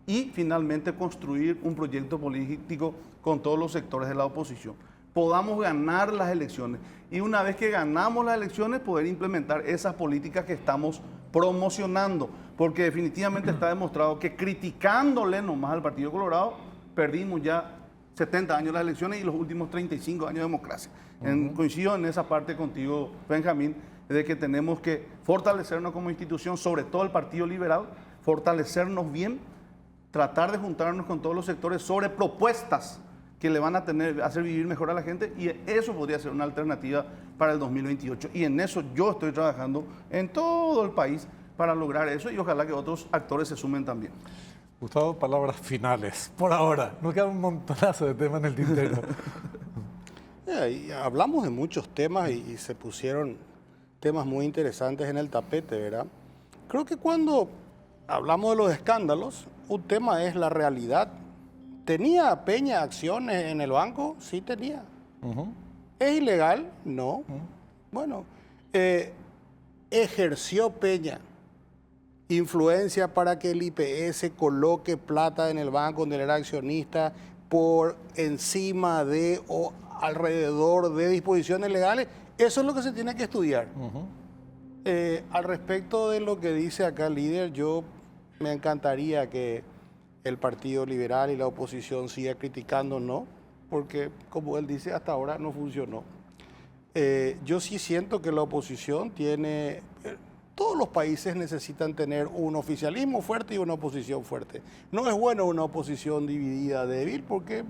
y finalmente construir un proyecto político con todos los sectores de la oposición. Podamos ganar las elecciones y una vez que ganamos las elecciones poder implementar esas políticas que estamos promocionando, porque definitivamente está demostrado que criticándole nomás al Partido Colorado perdimos ya 70 años las elecciones y los últimos 35 años de democracia. Coincido en esa parte contigo, Benjamín, de que tenemos que fortalecernos como institución, sobre todo el Partido Liberal, fortalecernos bien, tratar de juntarnos con todos los sectores sobre propuestas que le van a hacer vivir mejor a la gente y eso podría ser una alternativa para el 2028. Y en eso yo estoy trabajando en todo el país para lograr eso y ojalá que otros actores se sumen también. Gustavo, palabras finales, por ahora. Nos queda un montonazo de temas en el tintero. Hablamos de muchos temas y se pusieron temas muy interesantes en el tapete, ¿verdad? Creo que cuando hablamos de los escándalos, un tema es la realidad. ¿Tenía Peña acciones en el banco? Sí tenía. ¿Es ilegal? No. Bueno, ¿ejerció Peña influencia para que el IPS coloque plata en el banco donde él era accionista por encima de o alrededor de disposiciones legales? Eso es lo que se tiene que estudiar. Al respecto de lo que dice acá el líder, yo me encantaría que el Partido Liberal y la oposición siga criticando, no, porque como él dice, hasta ahora no funcionó. Yo sí siento que la oposición tiene... Todos los países necesitan tener un oficialismo fuerte y una oposición fuerte. No es bueno una oposición dividida, débil, porque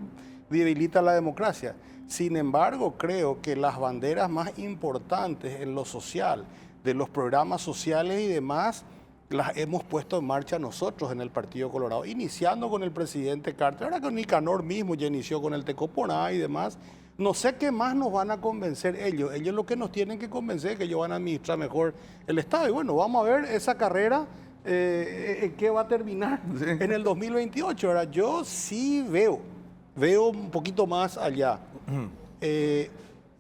debilita la democracia. Sin embargo, creo que las banderas más importantes en lo social, de los programas sociales y demás, las hemos puesto en marcha nosotros en el Partido Colorado, iniciando con el presidente Carter, ahora con Nicanor mismo ya inició con el Tecoponá y demás. No sé qué más nos van a convencer ellos. Ellos lo que nos tienen que convencer es que ellos van a administrar mejor el Estado. Y bueno, vamos a ver esa carrera en qué va a terminar en el 2028. Ahora, yo sí veo un poquito más allá.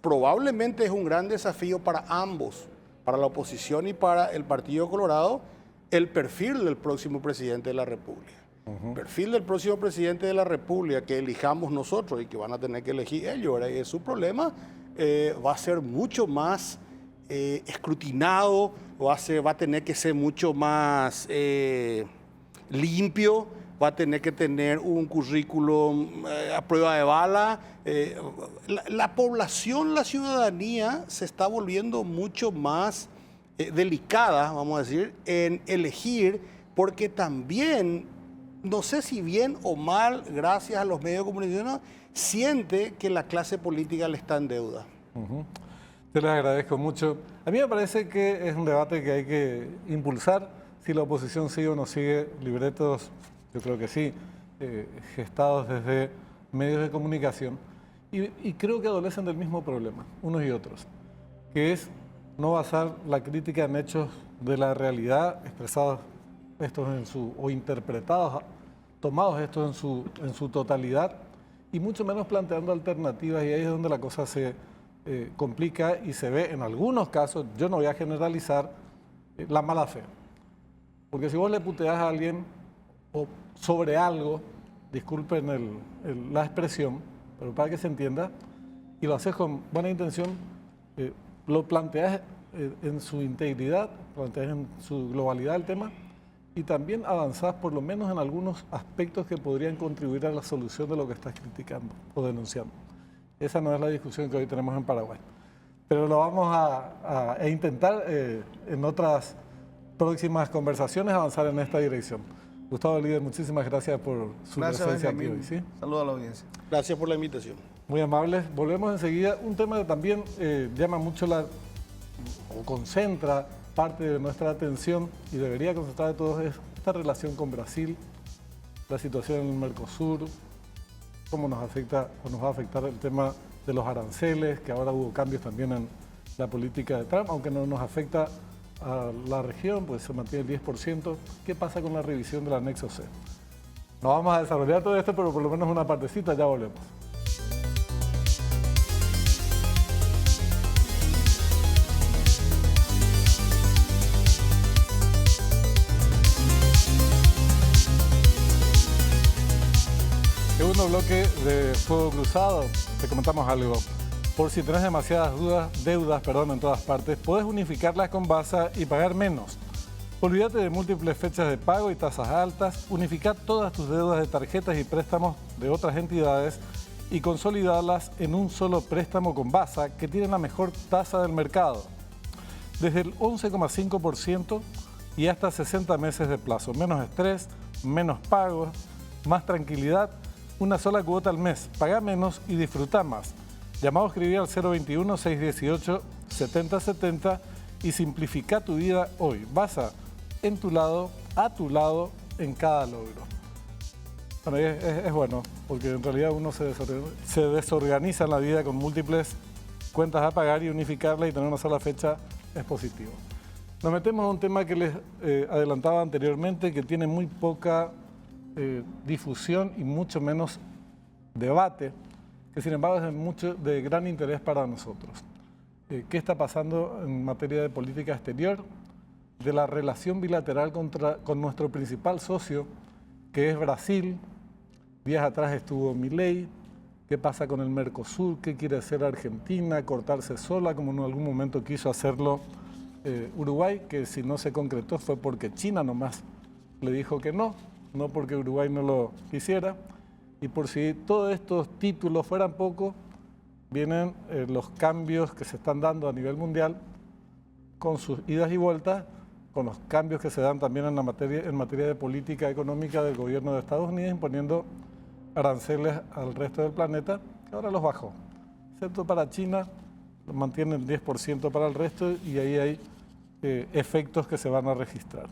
Probablemente es un gran desafío para ambos, para la oposición y para el Partido Colorado, el perfil del próximo presidente de la República. El perfil del próximo presidente de la República que elijamos nosotros y que van a tener que elegir ellos, ahora es su problema, va a ser mucho más escrutinado, va a tener que ser mucho más limpio, va a tener que tener un currículum a prueba de bala. La población, la ciudadanía se está volviendo mucho más delicada, vamos a decir, en elegir, porque también, no sé si bien o mal, gracias a los medios de comunicación, siente que la clase política le está en deuda. Te les agradezco mucho. A mí me parece que es un debate que hay que impulsar. Si la oposición sigue o no sigue libretos, yo creo que sí, gestados desde medios de comunicación. Y creo que adolecen del mismo problema, unos y otros, que es no basar la crítica en hechos de la realidad, expresados estos o interpretados, tomados estos en su totalidad, y mucho menos planteando alternativas, y ahí es donde la cosa se complica y se ve en algunos casos, yo no voy a generalizar, la mala fe. Porque si vos le puteás a alguien o sobre algo, disculpen la expresión, pero para que se entienda, y lo haces con buena intención, lo planteas en su integridad, planteas en su globalidad el tema, y también avanzás por lo menos en algunos aspectos que podrían contribuir a la solución de lo que estás criticando o denunciando. Esa no es la discusión que hoy tenemos en Paraguay. pero lo vamos a intentar en otras próximas conversaciones avanzar en esta dirección. Gustavo, líder, muchísimas gracias por su presencia aquí hoy. ¿Sí? Saludos a la audiencia. Gracias por la invitación. Muy amables. Volvemos enseguida. Un tema que también llama mucho o concentra parte de nuestra atención y debería concentrar de todos es esta relación con Brasil, la situación en el Mercosur, cómo nos afecta o nos va a afectar el tema de los aranceles, que ahora hubo cambios también en la política de Trump, aunque no nos afecta a la región, pues se mantiene el 10%. ¿Qué pasa con la revisión del anexo C? No vamos a desarrollar todo esto, pero por lo menos una partecita, ya volvemos. Segundo bloque de Fuego Cruzado, te comentamos algo. Por si tenés demasiadas deudas en todas partes, podés unificarlas con Basa y pagar menos. Olvídate de múltiples fechas de pago y tasas altas, unificar todas tus deudas de tarjetas y préstamos de otras entidades y consolidarlas en un solo préstamo con Basa que tiene la mejor tasa del mercado. Desde el 11,5% y hasta 60 meses de plazo. Menos estrés, menos pagos, más tranquilidad. Una sola cuota al mes, paga menos y disfruta más. Llama o escribí al 021-618-7070 y simplifica tu vida hoy. Basa en tu lado, a tu lado, en cada logro. Bueno, es bueno, porque en realidad uno se desorganiza en la vida con múltiples cuentas a pagar y unificarlas y tener una sola fecha es positivo. Nos metemos a un tema que les adelantaba anteriormente, que tiene muy poca difusión y mucho menos debate, que sin embargo es de gran interés para nosotros. ¿Qué está pasando en materia de política exterior? De la relación bilateral con nuestro principal socio, que es Brasil. Días atrás estuvo Milei. ¿Qué pasa con el Mercosur? ¿Qué quiere hacer Argentina? ¿Cortarse sola, como en algún momento quiso hacerlo Uruguay? Que si no se concretó fue porque China nomás le dijo que no porque Uruguay no lo quisiera. Y por si todos estos títulos fueran poco, vienen los cambios que se están dando a nivel mundial con sus idas y vueltas, con los cambios que se dan también en materia de política económica del gobierno de Estados Unidos, imponiendo aranceles al resto del planeta, que ahora los bajó. Excepto para China, mantienen 10% para el resto y ahí hay efectos que se van a registrar.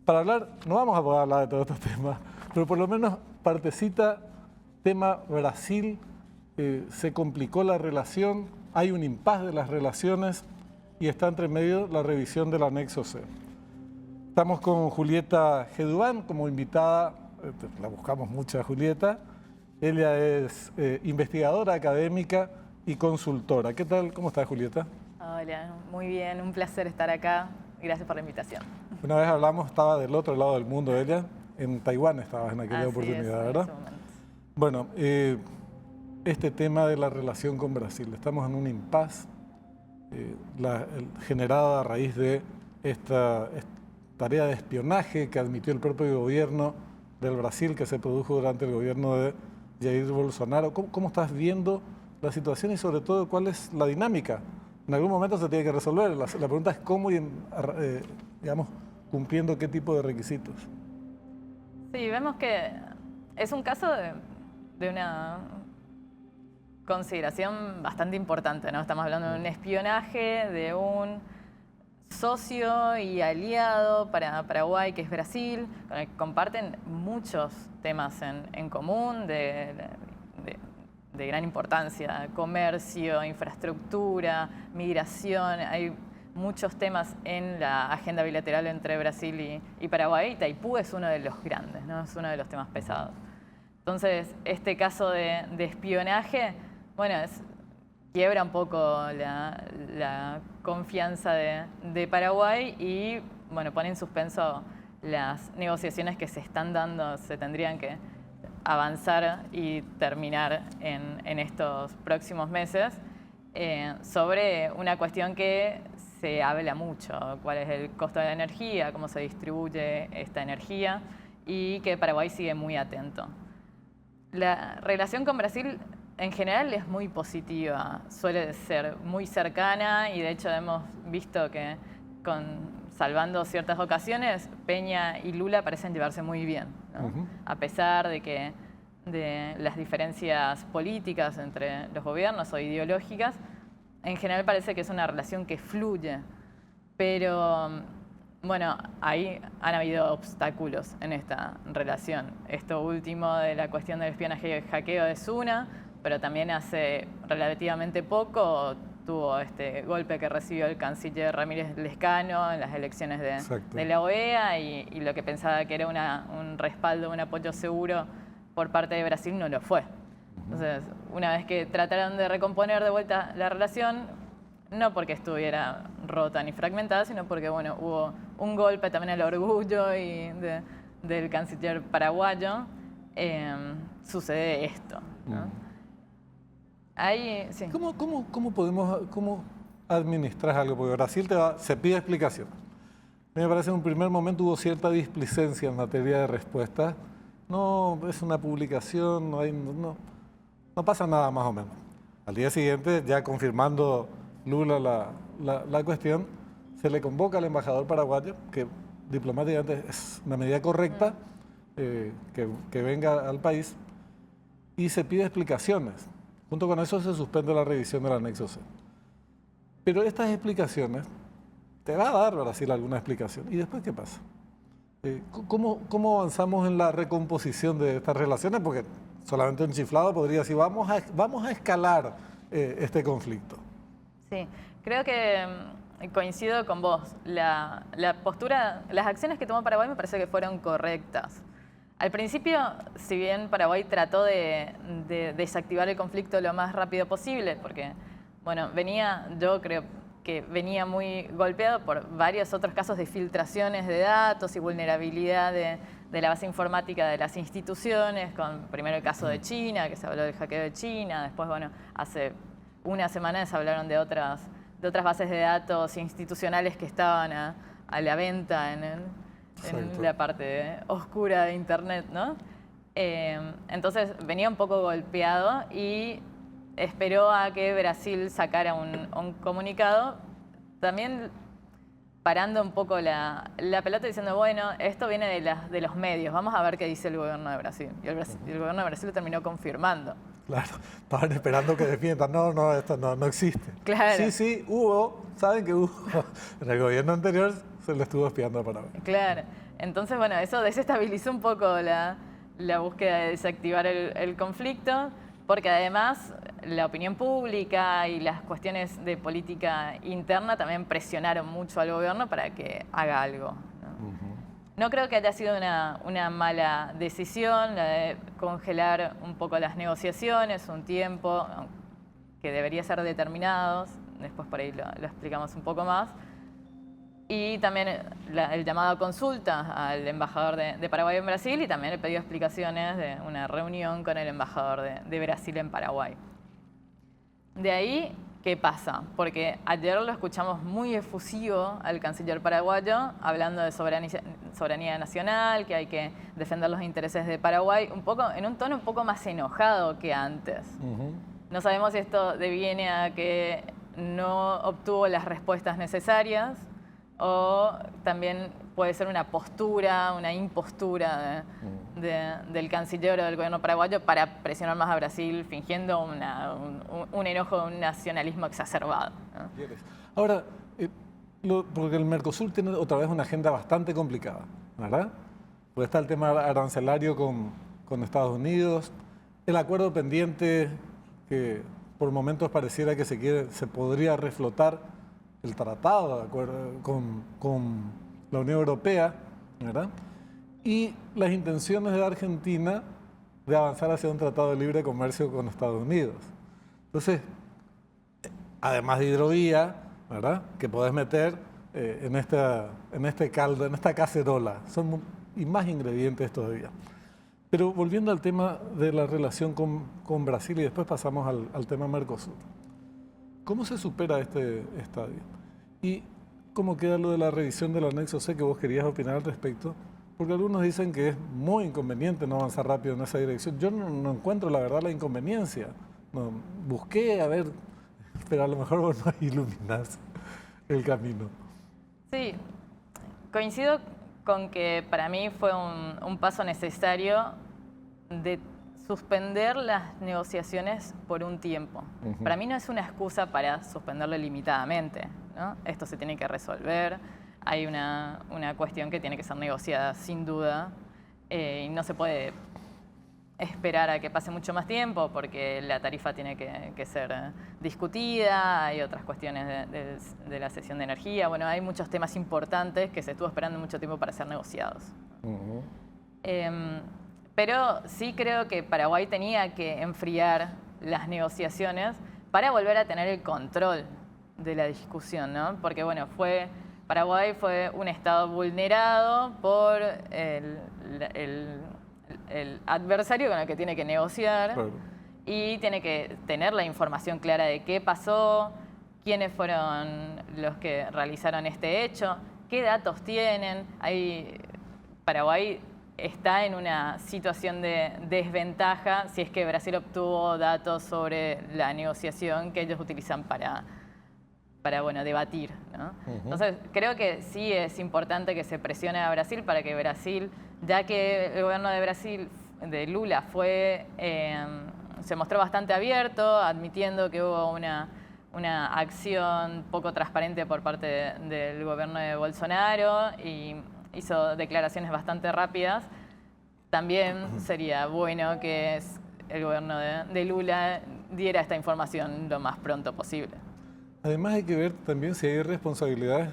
Para hablar, no vamos a poder hablar de todos estos temas, pero por lo menos partecita, tema Brasil, se complicó la relación, hay un impas de las relaciones y está entre medio la revisión del anexo C. Estamos con Julieta Gedubán como invitada, la buscamos mucho a Julieta. Ella es investigadora académica y consultora. ¿Qué tal? ¿Cómo estás, Julieta? Hola, muy bien, un placer estar acá. Gracias por la invitación. Una vez hablamos, estaba del otro lado del mundo ella, en Taiwán estabas en aquella oportunidad, ¿verdad? Bueno, este tema de la relación con Brasil, estamos en un impasse generada a raíz de esta tarea de espionaje que admitió el propio gobierno del Brasil, que se produjo durante el gobierno de Jair Bolsonaro. ¿Cómo estás viendo la situación y sobre todo cuál es la dinámica? En algún momento se tiene que resolver. La pregunta es cómo y, digamos, cumpliendo qué tipo de requisitos. Sí, vemos que es un caso de una consideración bastante importante, ¿no? Estamos hablando de un espionaje de un socio y aliado para Paraguay, que es Brasil, con el que comparten muchos temas en común de gran importancia: comercio, infraestructura, migración. Hay muchos temas en la agenda bilateral entre Brasil y Paraguay. Itaipú es uno de los grandes, ¿no? Es uno de los temas pesados. Entonces, este caso de espionaje, bueno, quiebra un poco la confianza de Paraguay y, bueno, pone en suspenso las negociaciones que se están dando. Se tendrían que avanzar y terminar en estos próximos meses sobre una cuestión que se habla mucho: cuál es el costo de la energía, cómo se distribuye esta energía, y que Paraguay sigue muy atento. La relación con Brasil en general es muy positiva, suele ser muy cercana y de hecho hemos visto que salvando ciertas ocasiones, Peña y Lula parecen llevarse muy bien, ¿no? A pesar de las diferencias políticas entre los gobiernos o ideológicas, en general parece que es una relación que fluye, pero bueno, ahí han habido obstáculos en esta relación. Esto último de la cuestión del espionaje y el hackeo es una, pero también hace relativamente poco tuvo este golpe que recibió el canciller Ramírez Lezcano en las elecciones de la OEA y lo que pensaba que era un respaldo, un apoyo seguro por parte de Brasil no lo fue. Entonces, una vez que trataron de recomponer de vuelta la relación, no porque estuviera rota ni fragmentada, sino porque bueno, hubo un golpe también al orgullo del canciller paraguayo, sucede esto, ¿no? Ahí, sí. ¿Cómo administras algo? Porque Brasil se pide explicación. A mí me parece que en un primer momento hubo cierta displicencia en materia de respuesta. No, es una publicación, no pasa nada más o menos. Al día siguiente, ya confirmando Lula la cuestión, se le convoca al embajador paraguayo, que diplomáticamente es una medida correcta, que venga al país, y se pide explicaciones. Junto con eso se suspende la revisión del anexo C. Pero estas explicaciones, te va a dar Brasil alguna explicación. ¿Y después qué pasa? ¿Cómo avanzamos en la recomposición de estas relaciones? Porque solamente un chiflado podría decir, vamos a escalar este conflicto. Sí, creo que coincido con vos. La postura, las acciones que tomó Paraguay me parece que fueron correctas. Al principio, si bien Paraguay trató de desactivar el conflicto lo más rápido posible, porque, bueno, yo creo que venía muy golpeado por varios otros casos de filtraciones de datos y vulnerabilidad de la base informática de las instituciones, con primero el caso de China, que se habló del hackeo de China, después, bueno, hace unas semanas hablaron de otras bases de datos institucionales que estaban a la venta en la parte oscura de Internet, ¿no? Entonces venía un poco golpeado y esperó a que Brasil sacara un comunicado, también parando un poco la pelota diciendo, bueno, esto viene de los medios, vamos a ver qué dice el gobierno de Brasil. Y el gobierno de Brasil lo terminó confirmando. Claro, estaban esperando que defiendan. No, esto no existe. Claro. Sí, saben que hubo. En el gobierno anterior se le estuvo espiando a Paraguay. Claro. Entonces, bueno, eso desestabilizó un poco la búsqueda de desactivar el conflicto, porque además la opinión pública y las cuestiones de política interna también presionaron mucho al gobierno para que haga algo, ¿no? No creo que haya sido una mala decisión la de congelar un poco las negociaciones, un tiempo que debería ser determinados, después por ahí lo explicamos un poco más. Y también el llamado a consulta al embajador de Paraguay en Brasil y también el pedido de explicaciones de una reunión con el embajador de Brasil en Paraguay. De ahí, ¿qué pasa? Porque ayer lo escuchamos muy efusivo al canciller paraguayo, hablando de soberanía nacional, que hay que defender los intereses de Paraguay, en un tono un poco más enojado que antes. No sabemos si esto deviene a que no obtuvo las respuestas necesarias, o también puede ser una postura, una impostura del canciller o del gobierno paraguayo para presionar más a Brasil, fingiendo un enojo, un nacionalismo exacerbado, ¿no? Ahora, porque el Mercosur tiene otra vez una agenda bastante complicada, ¿verdad? Pues está el tema arancelario con Estados Unidos, el acuerdo pendiente que por momentos pareciera que se podría reflotar, el tratado de acuerdo con la Unión Europea, ¿verdad? Y las intenciones de Argentina de avanzar hacia un tratado de libre comercio con Estados Unidos. Entonces, además de hidrovía, ¿verdad?, que podés meter en este caldo, en esta cacerola. Son y más ingredientes todavía. Pero volviendo al tema de la relación con Brasil y después pasamos al tema Mercosur. ¿Cómo se supera este estadio? ¿Y cómo queda lo de la revisión del anexo C que vos querías opinar al respecto? Porque algunos dicen que es muy inconveniente no avanzar rápido en esa dirección. Yo no encuentro, la verdad, la inconveniencia. No, busqué, a ver, pero a lo mejor vos no iluminás el camino. Sí, coincido con que para mí fue un paso necesario de suspender las negociaciones por un tiempo. Para mí no es una excusa para suspenderlo limitadamente, ¿no? Esto se tiene que resolver, hay una cuestión que tiene que ser negociada sin duda y no se puede esperar a que pase mucho más tiempo porque la tarifa tiene que ser discutida, hay otras cuestiones de la cesión de energía, bueno, hay muchos temas importantes que se estuvo esperando mucho tiempo para ser negociados. Pero sí creo que Paraguay tenía que enfriar las negociaciones para volver a tener el control de la discusión, ¿no? Porque bueno, Paraguay fue un estado vulnerado por el adversario con el que tiene que negociar. Claro. Y tiene que tener la información clara de qué pasó, quiénes fueron los que realizaron este hecho, qué datos tienen. Paraguay está en una situación de desventaja si es que Brasil obtuvo datos sobre la negociación que ellos utilizan para bueno, debatir, ¿no? Entonces, creo que sí es importante que se presione a Brasil para que Brasil, ya que el gobierno de Brasil, de Lula, se mostró bastante abierto, admitiendo que hubo una acción poco transparente por parte del gobierno de Bolsonaro y hizo declaraciones bastante rápidas. También sería bueno que el gobierno de Lula diera esta información lo más pronto posible. Además hay que ver también si hay responsabilidades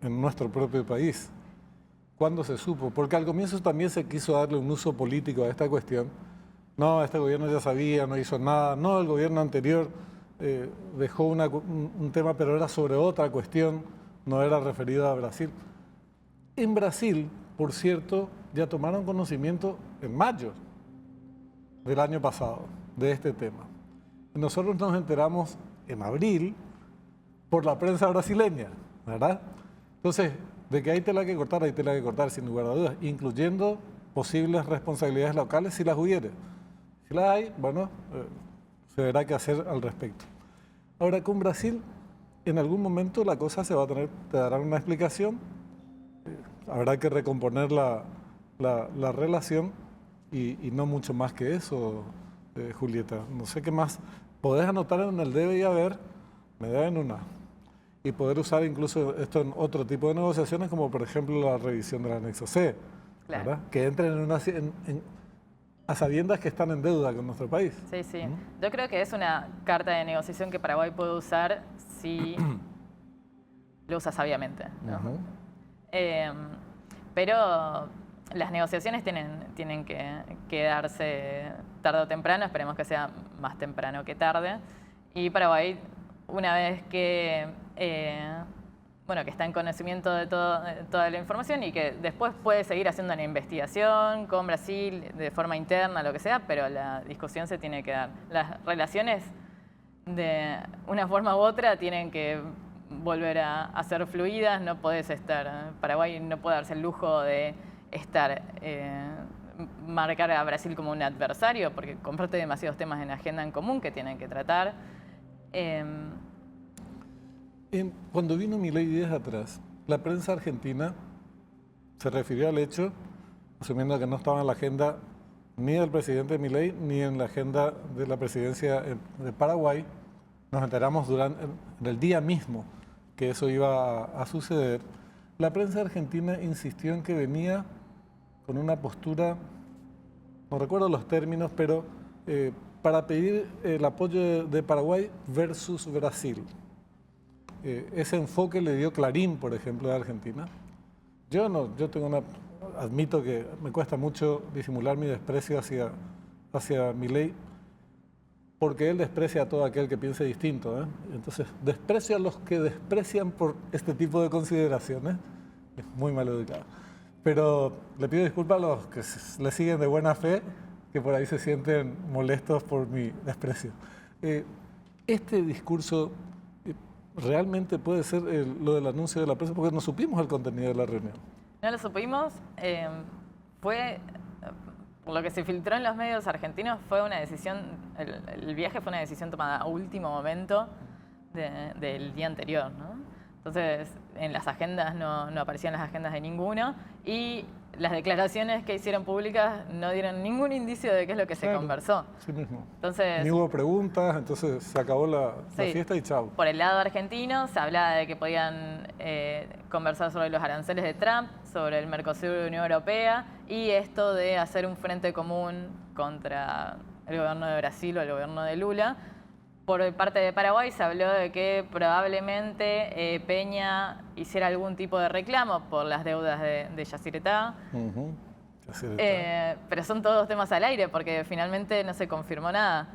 en nuestro propio país. ¿Cuándo se supo? Porque al comienzo también se quiso darle un uso político a esta cuestión. No, este gobierno ya sabía, no hizo nada. No, el gobierno anterior dejó un tema, pero era sobre otra cuestión, no era referido a Brasil. En Brasil, por cierto, ya tomaron conocimiento en mayo del año pasado de este tema. Nosotros nos enteramos en abril por la prensa brasileña, ¿verdad? Entonces, de que hay tela que cortar sin lugar a dudas, incluyendo posibles responsabilidades locales si las hubiere. Si las hay, bueno, se verá qué hacer al respecto. Ahora, con Brasil, en algún momento la cosa te darán una explicación, habrá que recomponer la relación y no mucho más que eso, Julieta. No sé qué más. Podés anotar en el debe y haber, me deben una. Y poder usar incluso esto en otro tipo de negociaciones, como por ejemplo la revisión del anexo C, claro, ¿verdad? Que entren a sabiendas que están en deuda con nuestro país. Sí, sí. Yo creo que es una carta de negociación que Paraguay puede usar si lo usa sabiamente, ¿no? Pero las negociaciones tienen que darse tarde o temprano, esperemos que sea más temprano que tarde. Y Paraguay, una vez que está en conocimiento de toda la información y que después puede seguir haciendo una investigación con Brasil de forma interna, lo que sea, pero la discusión se tiene que dar. Las relaciones de una forma u otra tienen que volver a ser fluidas, no podés Paraguay no puede darse el lujo de marcar a Brasil como un adversario porque comparte demasiados temas en la agenda en común que tienen que tratar. Cuando vino Milei días atrás, la prensa argentina se refirió al hecho, asumiendo que no estaba en la agenda ni del presidente Milei ni en la agenda de la presidencia de Paraguay. Nos enteramos en el día mismo que eso iba a suceder. La prensa argentina insistió en que venía con una postura, no recuerdo los términos, pero para pedir el apoyo de Paraguay versus Brasil. Ese enfoque le dio Clarín, por ejemplo, de Argentina. Yo admito que me cuesta mucho disimular mi desprecio hacia Milei, porque él desprecia a todo aquel que piense distinto, ¿eh? Entonces, desprecio a los que desprecian por este tipo de consideraciones. Es muy mal educado. Pero le pido disculpas a los que le siguen de buena fe, que por ahí se sienten molestos por mi desprecio. Este discurso realmente puede ser lo del anuncio de la prensa, porque no supimos el contenido de la reunión. No lo supimos. Fue por lo que se filtró en los medios argentinos, fue una decisión, el viaje fue una decisión tomada a último momento del día anterior, ¿no? Entonces, en las agendas no aparecían las agendas de ninguno y las declaraciones que hicieron públicas no dieron ningún indicio de qué es lo que se conversó. Sí mismo. Entonces, Ni hubo preguntas, entonces se acabó la fiesta y chao. Por el lado argentino se hablaba de que podían conversar sobre los aranceles de Trump, sobre el Mercosur de la Unión Europea y esto de hacer un frente común contra el gobierno de Brasil o el gobierno de Lula. Por parte de Paraguay se habló de que probablemente Peña hiciera algún tipo de reclamo por las deudas de Yacyretá. Pero son todos temas al aire porque finalmente no se confirmó nada.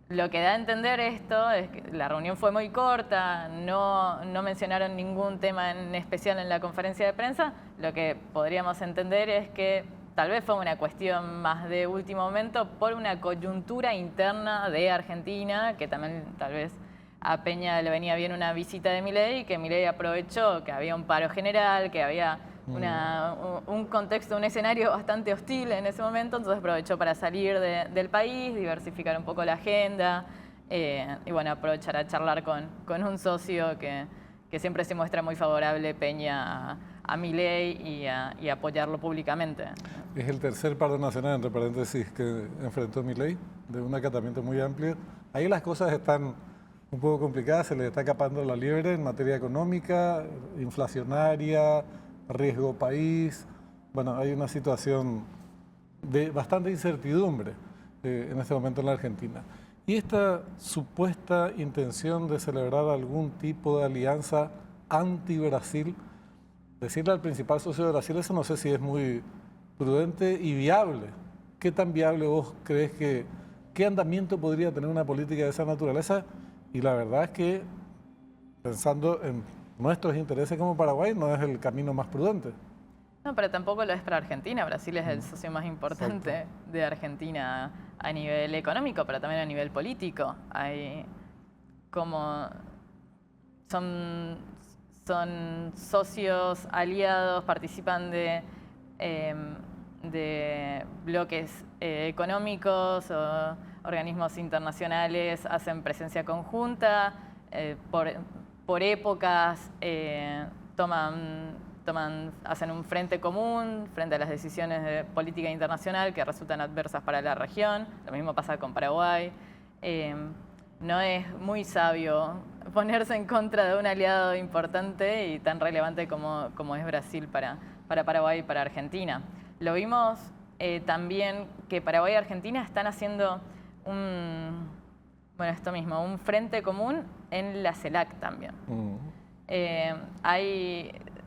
Lo que da a entender esto es que la reunión fue muy corta, no mencionaron ningún tema en especial en la conferencia de prensa. Lo que podríamos entender es que tal vez fue una cuestión más de último momento por una coyuntura interna de Argentina, que también tal vez a Peña le venía bien una visita de Milei, que Milei aprovechó que había un paro general, que había un contexto, un escenario bastante hostil en ese momento, entonces aprovechó para salir del país, diversificar un poco la agenda y bueno, aprovechar a charlar con un socio que siempre se muestra muy favorable, Peña, a Milei y apoyarlo públicamente. Es el tercer paro nacional, entre paréntesis, que enfrentó Milei, de un acatamiento muy amplio. Ahí las cosas están un poco complicadas, se le está escapando la liebre en materia económica, inflacionaria, riesgo país. Bueno, hay una situación de bastante incertidumbre en este momento en la Argentina. Y esta supuesta intención de celebrar algún tipo de alianza anti-Brasil, decirle al principal socio de Brasil, eso no sé si es muy prudente y viable. ¿Qué tan viable vos crees qué andamiento podría tener una política de esa naturaleza? Y la verdad es que, pensando en nuestros intereses como Paraguay, no es el camino más prudente. No, pero tampoco lo es para Argentina. Brasil es el socio más importante de Argentina a nivel económico, pero también a nivel político. Hay como son socios, aliados, participan de bloques económicos o organismos internacionales, hacen presencia conjunta, por épocas hacen un frente común frente a las decisiones de política internacional que resultan adversas para la región. Lo mismo pasa con Paraguay. No es muy sabio ponerse en contra de un aliado importante y tan relevante como es Brasil para Paraguay y para Argentina. Lo vimos también que Paraguay y Argentina están haciendo un frente común en la CELAC también.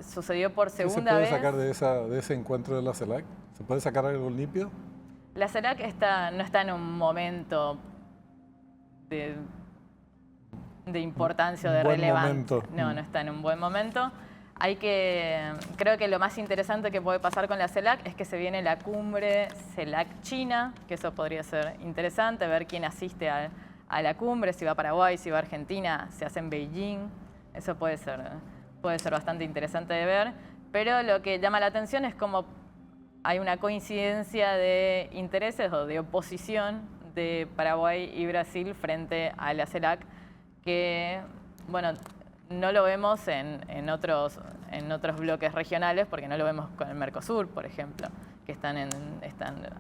Sucedió por segunda vez. ¿Qué se puede sacar de ese encuentro de la CELAC? ¿Se puede sacar algo limpio? La CELAC no está en un momento de importancia o de relevancia. No está en un buen momento. Creo que lo más interesante que puede pasar con la CELAC es que se viene la cumbre CELAC-China, que eso podría ser interesante, ver quién asiste a la cumbre, si va a Paraguay, si va a Argentina, se hace en Beijing. Eso puede ser bastante interesante de ver. Pero lo que llama la atención es cómo hay una coincidencia de intereses o de oposición de Paraguay y Brasil frente a la CELAC, que, bueno, no lo vemos en otros bloques regionales, porque no lo vemos con el Mercosur, por ejemplo, que están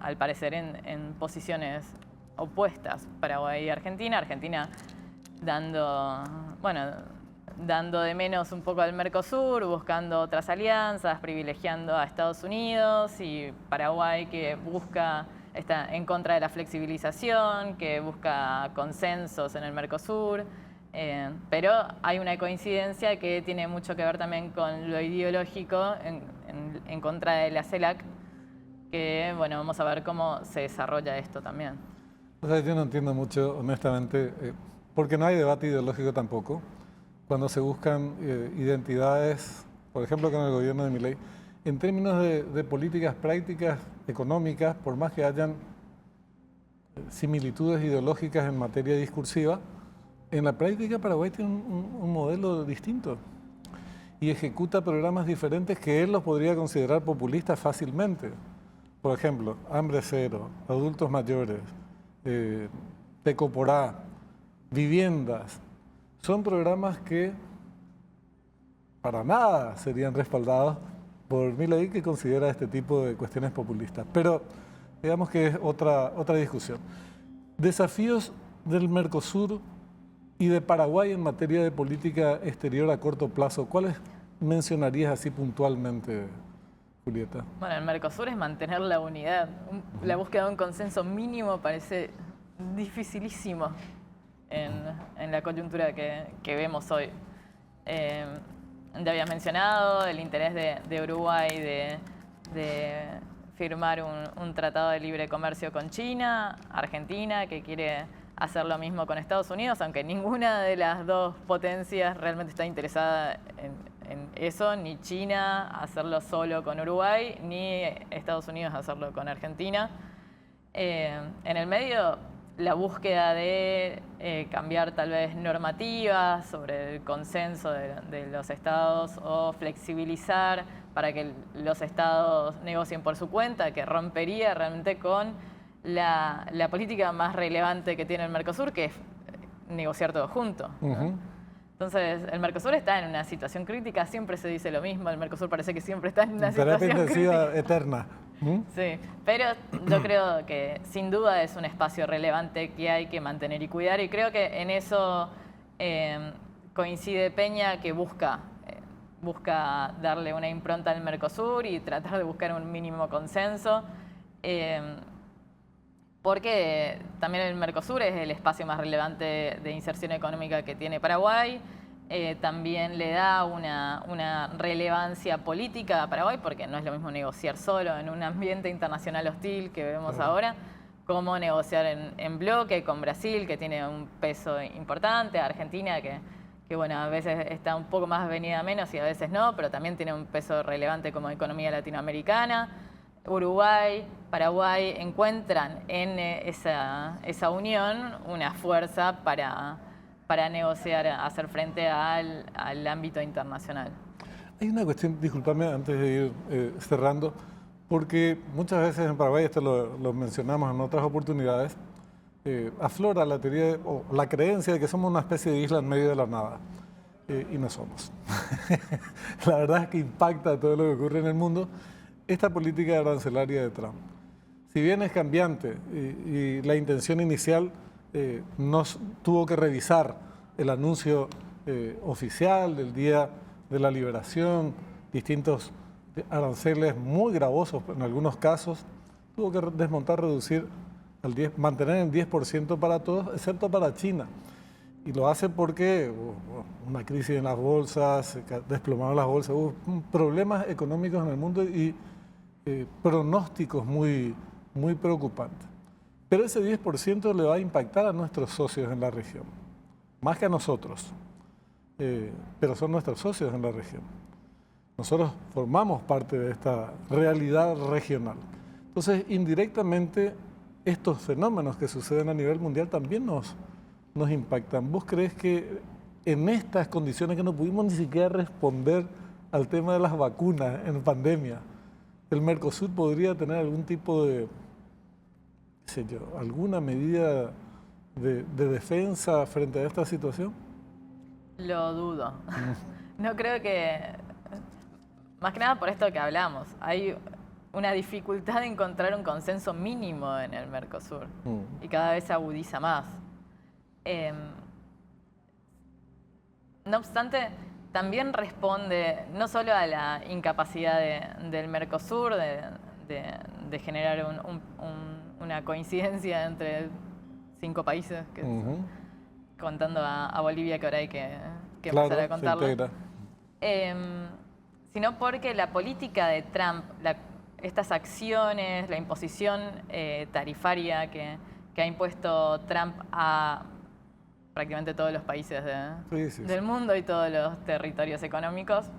al parecer en posiciones opuestas, Paraguay y Argentina. Argentina dando de menos un poco al Mercosur, buscando otras alianzas, privilegiando a Estados Unidos, y Paraguay que está en contra de la flexibilización, que busca consensos en el Mercosur. Pero hay una coincidencia que tiene mucho que ver también con lo ideológico en contra de la CELAC, que bueno, vamos a ver cómo se desarrolla esto también. O sea, yo no entiendo mucho, honestamente, porque no hay debate ideológico tampoco, cuando se buscan identidades, por ejemplo con el gobierno de Milei, en términos de políticas prácticas económicas, por más que hayan similitudes ideológicas en materia discursiva, en la práctica Paraguay tiene un modelo distinto y ejecuta programas diferentes que él los podría considerar populistas fácilmente. por ejemplo, Hambre Cero, Adultos Mayores, Tecoporá, Viviendas, son programas que para nada serían respaldados por Milei, que considera este tipo de cuestiones populistas. Pero digamos que es otra discusión. Desafíos del Mercosur y de Paraguay en materia de política exterior a corto plazo, ¿cuáles mencionarías así puntualmente, Julieta? Bueno, el Mercosur es mantener la unidad. La búsqueda de un consenso mínimo parece dificilísimo en la coyuntura que vemos hoy. Ya habías mencionado el interés de Uruguay de firmar un tratado de libre comercio con China, Argentina, que quiere hacer lo mismo con Estados Unidos, aunque ninguna de las dos potencias realmente está interesada en eso, ni China hacerlo solo con Uruguay, ni Estados Unidos hacerlo con Argentina. En el medio, la búsqueda de cambiar tal vez normativas sobre el consenso de los estados o flexibilizar para que los estados negocien por su cuenta, que rompería realmente con la política más relevante que tiene el Mercosur, que es negociar todo junto, ¿no? Entonces, el Mercosur está en una situación crítica, siempre se dice lo mismo, el Mercosur parece que siempre está en una Terapia situación intensiva crítica. eterna. Sí, pero yo creo que sin duda es un espacio relevante que hay que mantener y cuidar, y creo que en eso coincide Peña, que busca darle una impronta al Mercosur y tratar de buscar un mínimo consenso, porque también el Mercosur es el espacio más relevante de inserción económica que tiene Paraguay. También le da una relevancia política a Paraguay, porque no es lo mismo negociar solo en un ambiente internacional hostil que vemos ahora, como negociar en bloque con Brasil, que tiene un peso importante, Argentina, que bueno, a veces está un poco más venida menos y a veces no, pero también tiene un peso relevante como economía latinoamericana. Uruguay, Paraguay encuentran en esa unión una fuerza para negociar, hacer frente al ámbito internacional. Hay una cuestión, discúlpame antes de ir cerrando, porque muchas veces en Paraguay, esto lo mencionamos en otras oportunidades, aflora la teoría o la creencia de que somos una especie de isla en medio de la nada. Y no somos. La verdad es que impacta todo lo que ocurre en el mundo esta política arancelaria de Trump. Si bien es cambiante y la intención inicial nos tuvo que revisar el anuncio oficial del Día de la Liberación, distintos aranceles muy gravosos en algunos casos, tuvo que desmontar, reducir, mantener en 10% para todos, excepto para China. Y lo hace porque hubo una crisis en las bolsas, se desplomaron las bolsas, hubo problemas económicos en el mundo y pronósticos muy preocupantes. Pero ese 10% le va a impactar a nuestros socios en la región, más que a nosotros, pero son nuestros socios en la región. Nosotros formamos parte de esta realidad regional. Entonces, indirectamente, estos fenómenos que suceden a nivel mundial también nos impactan. ¿Vos crees que en estas condiciones que no pudimos ni siquiera responder al tema de las vacunas en pandemia, el Mercosur podría tener algún tipo de, qué sé yo, alguna medida de defensa frente a esta situación? Lo dudo. No creo que, más que nada por esto que hablamos, hay una dificultad de encontrar un consenso mínimo en el Mercosur y cada vez se agudiza más. No obstante, también responde no solo a la incapacidad del Mercosur de generar una coincidencia entre 5 países, contando a Bolivia, que ahora hay que empezar a contarlo, sino porque la política de Trump, estas acciones, la imposición tarifaria que ha impuesto Trump a prácticamente todos los países del mundo y todos los territorios económicos,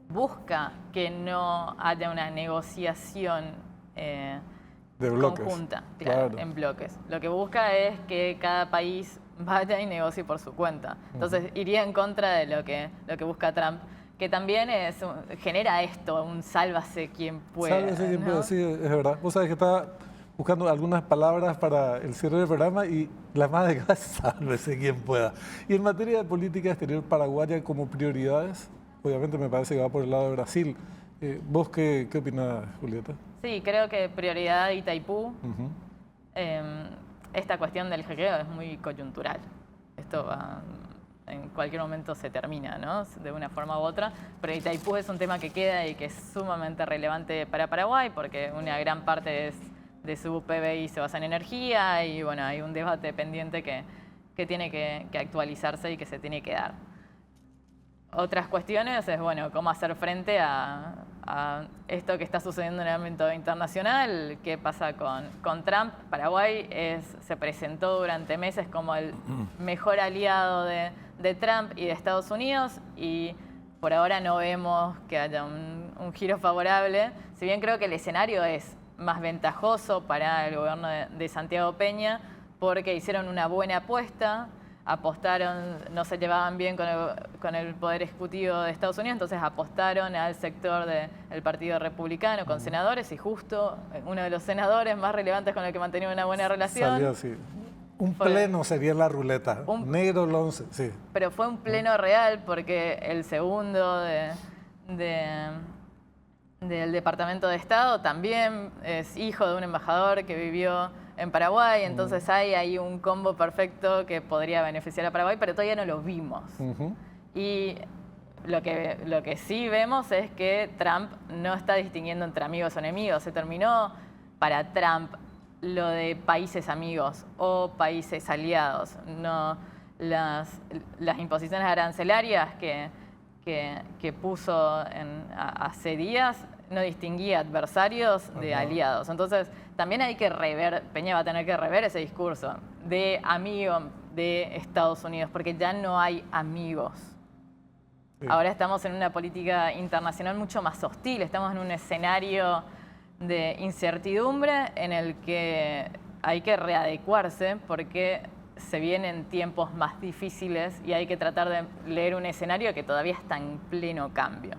busca que no haya una negociación de bloques, conjunta, claro, en bloques. Lo que busca es que cada país vaya y negocie por su cuenta. Entonces iría en contra de lo que busca Trump, que también genera esto, un sálvase quien pueda. Sálvese quien ¿no? pueda, sí, es verdad. Vos sabés que estaba buscando algunas palabras para el cierre del programa y la más de cada sálvese quien pueda. Y en materia de política exterior paraguaya como prioridades, obviamente me parece que va por el lado de Brasil. ¿Vos qué opinás, Julieta? Sí, creo que prioridad Itaipú. Ujú. Esta cuestión del hackeo es muy coyuntural. Esto en cualquier momento se termina, ¿no? De una forma u otra. Pero Itaipú es un tema que queda y que es sumamente relevante para Paraguay porque una gran parte de su PBI se basa en energía y bueno, hay un debate pendiente que tiene que actualizarse y que se tiene que dar. Otras cuestiones es, bueno, cómo hacer frente a esto que está sucediendo en el ámbito internacional, qué pasa con Trump. Paraguay se presentó durante meses como el mejor aliado de Trump y de Estados Unidos y por ahora no vemos que haya un giro favorable, si bien creo que el escenario es más ventajoso para el gobierno de Santiago Peña porque hicieron una buena apuesta, apostaron, no se llevaban bien con el Poder Ejecutivo de Estados Unidos, entonces apostaron al sector del Partido Republicano con senadores y justo uno de los senadores más relevantes con el que mantenía una buena relación. Salió así. Un pleno sería la ruleta, negro el 11, sí. Pero fue un pleno real porque el segundo del Departamento de Estado también es hijo de un embajador que vivió en Paraguay, entonces hay ahí un combo perfecto que podría beneficiar a Paraguay, pero todavía no lo vimos. Y lo que sí vemos es que Trump no está distinguiendo entre amigos o enemigos. Se terminó para Trump lo de países amigos o países aliados. No, las imposiciones arancelarias que puso hace días no distinguía adversarios de aliados. Entonces, también hay que Peña va a tener que rever ese discurso de amigo de Estados Unidos, porque ya no hay amigos. Sí. Ahora estamos en una política internacional mucho más hostil, estamos en un escenario de incertidumbre en el que hay que readecuarse porque se vienen tiempos más difíciles y hay que tratar de leer un escenario que todavía está en pleno cambio.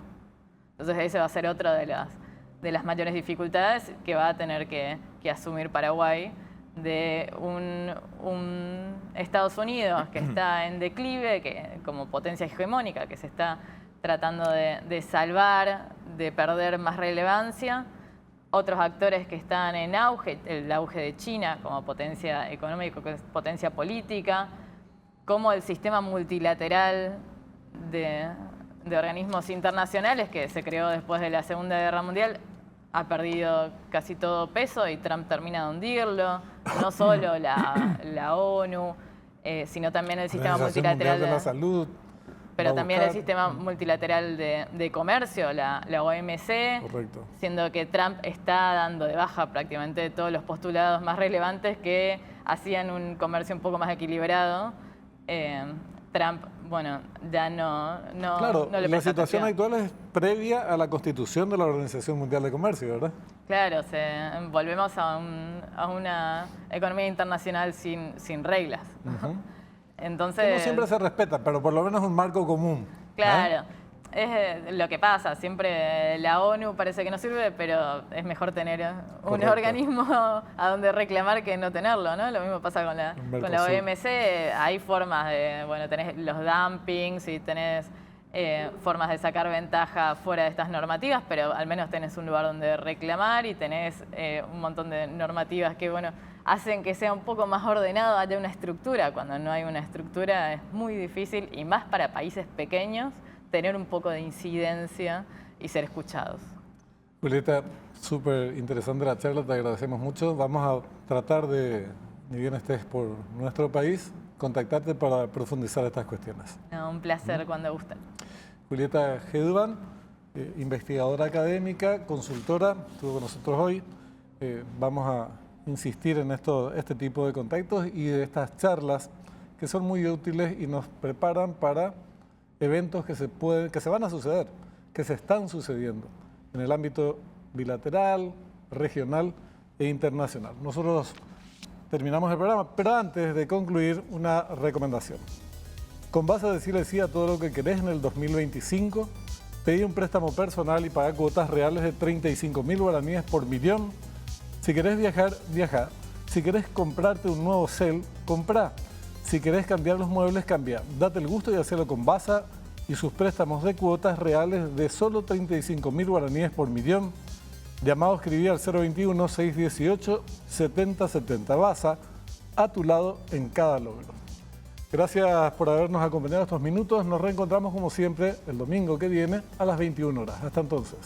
Entonces ese va a ser otra de las mayores dificultades que va a tener que asumir Paraguay, de un Estados Unidos que está en declive, que como potencia hegemónica, que se está tratando de salvar, de perder más relevancia. Otros actores que están en auge, el auge de China como potencia económica, potencia política, como el sistema multilateral de organismos internacionales que se creó después de la Segunda Guerra Mundial ha perdido casi todo peso y Trump termina de hundirlo. No solo la ONU, sino también el sistema multilateral de la salud. Pero también el sistema multilateral de comercio, la OMC, correcto, siendo que Trump está dando de baja prácticamente todos los postulados más relevantes que hacían un comercio un poco más equilibrado. Trump, bueno, ya no claro, no le la presta situación atención. actual es previa a la constitución de la Organización Mundial de Comercio, ¿verdad? Claro, volvemos a una economía internacional sin reglas. Entonces, no siempre se respeta, pero por lo menos un marco común. Claro, es lo que pasa. Siempre la ONU parece que no sirve, pero es mejor tener un organismo a donde reclamar que no tenerlo, ¿no? Lo mismo pasa con la OMC. Hay formas de, bueno, tenés los dumpings y tenés formas de sacar ventaja fuera de estas normativas, pero al menos tenés un lugar donde reclamar y tenés un montón de normativas que, bueno, hacen que sea un poco más ordenado, haya una estructura. Cuando no hay una estructura es muy difícil, y más para países pequeños, tener un poco de incidencia y ser escuchados. Julieta, súper interesante la charla, te agradecemos mucho. Vamos a tratar de, ni bien estés por nuestro país, contactarte para profundizar estas cuestiones. No, un placer cuando gusten. Julieta Hedvan, investigadora académica, consultora, estuvo con nosotros hoy. Vamos a insistir en este tipo de contactos y de estas charlas que son muy útiles y nos preparan para eventos que se van a suceder, que se están sucediendo en el ámbito bilateral, regional e internacional. Nosotros terminamos el programa, pero antes de concluir, una recomendación. Con base a decirle sí a todo lo que querés en el 2025, Pedí un préstamo personal y paga cuotas reales de 35.000 guaraníes por millón. Si querés viajar, viaja. Si querés comprarte un nuevo cel, comprá. Si querés cambiar los muebles, cambia. Date el gusto de hacerlo con Basa y sus préstamos de cuotas reales de solo 35.000 guaraníes por millón. Llamado o escribí al 021-618-7070. Basa, a tu lado en cada logro. Gracias por habernos acompañado estos minutos. Nos reencontramos como siempre el domingo que viene a las 21 horas. Hasta entonces.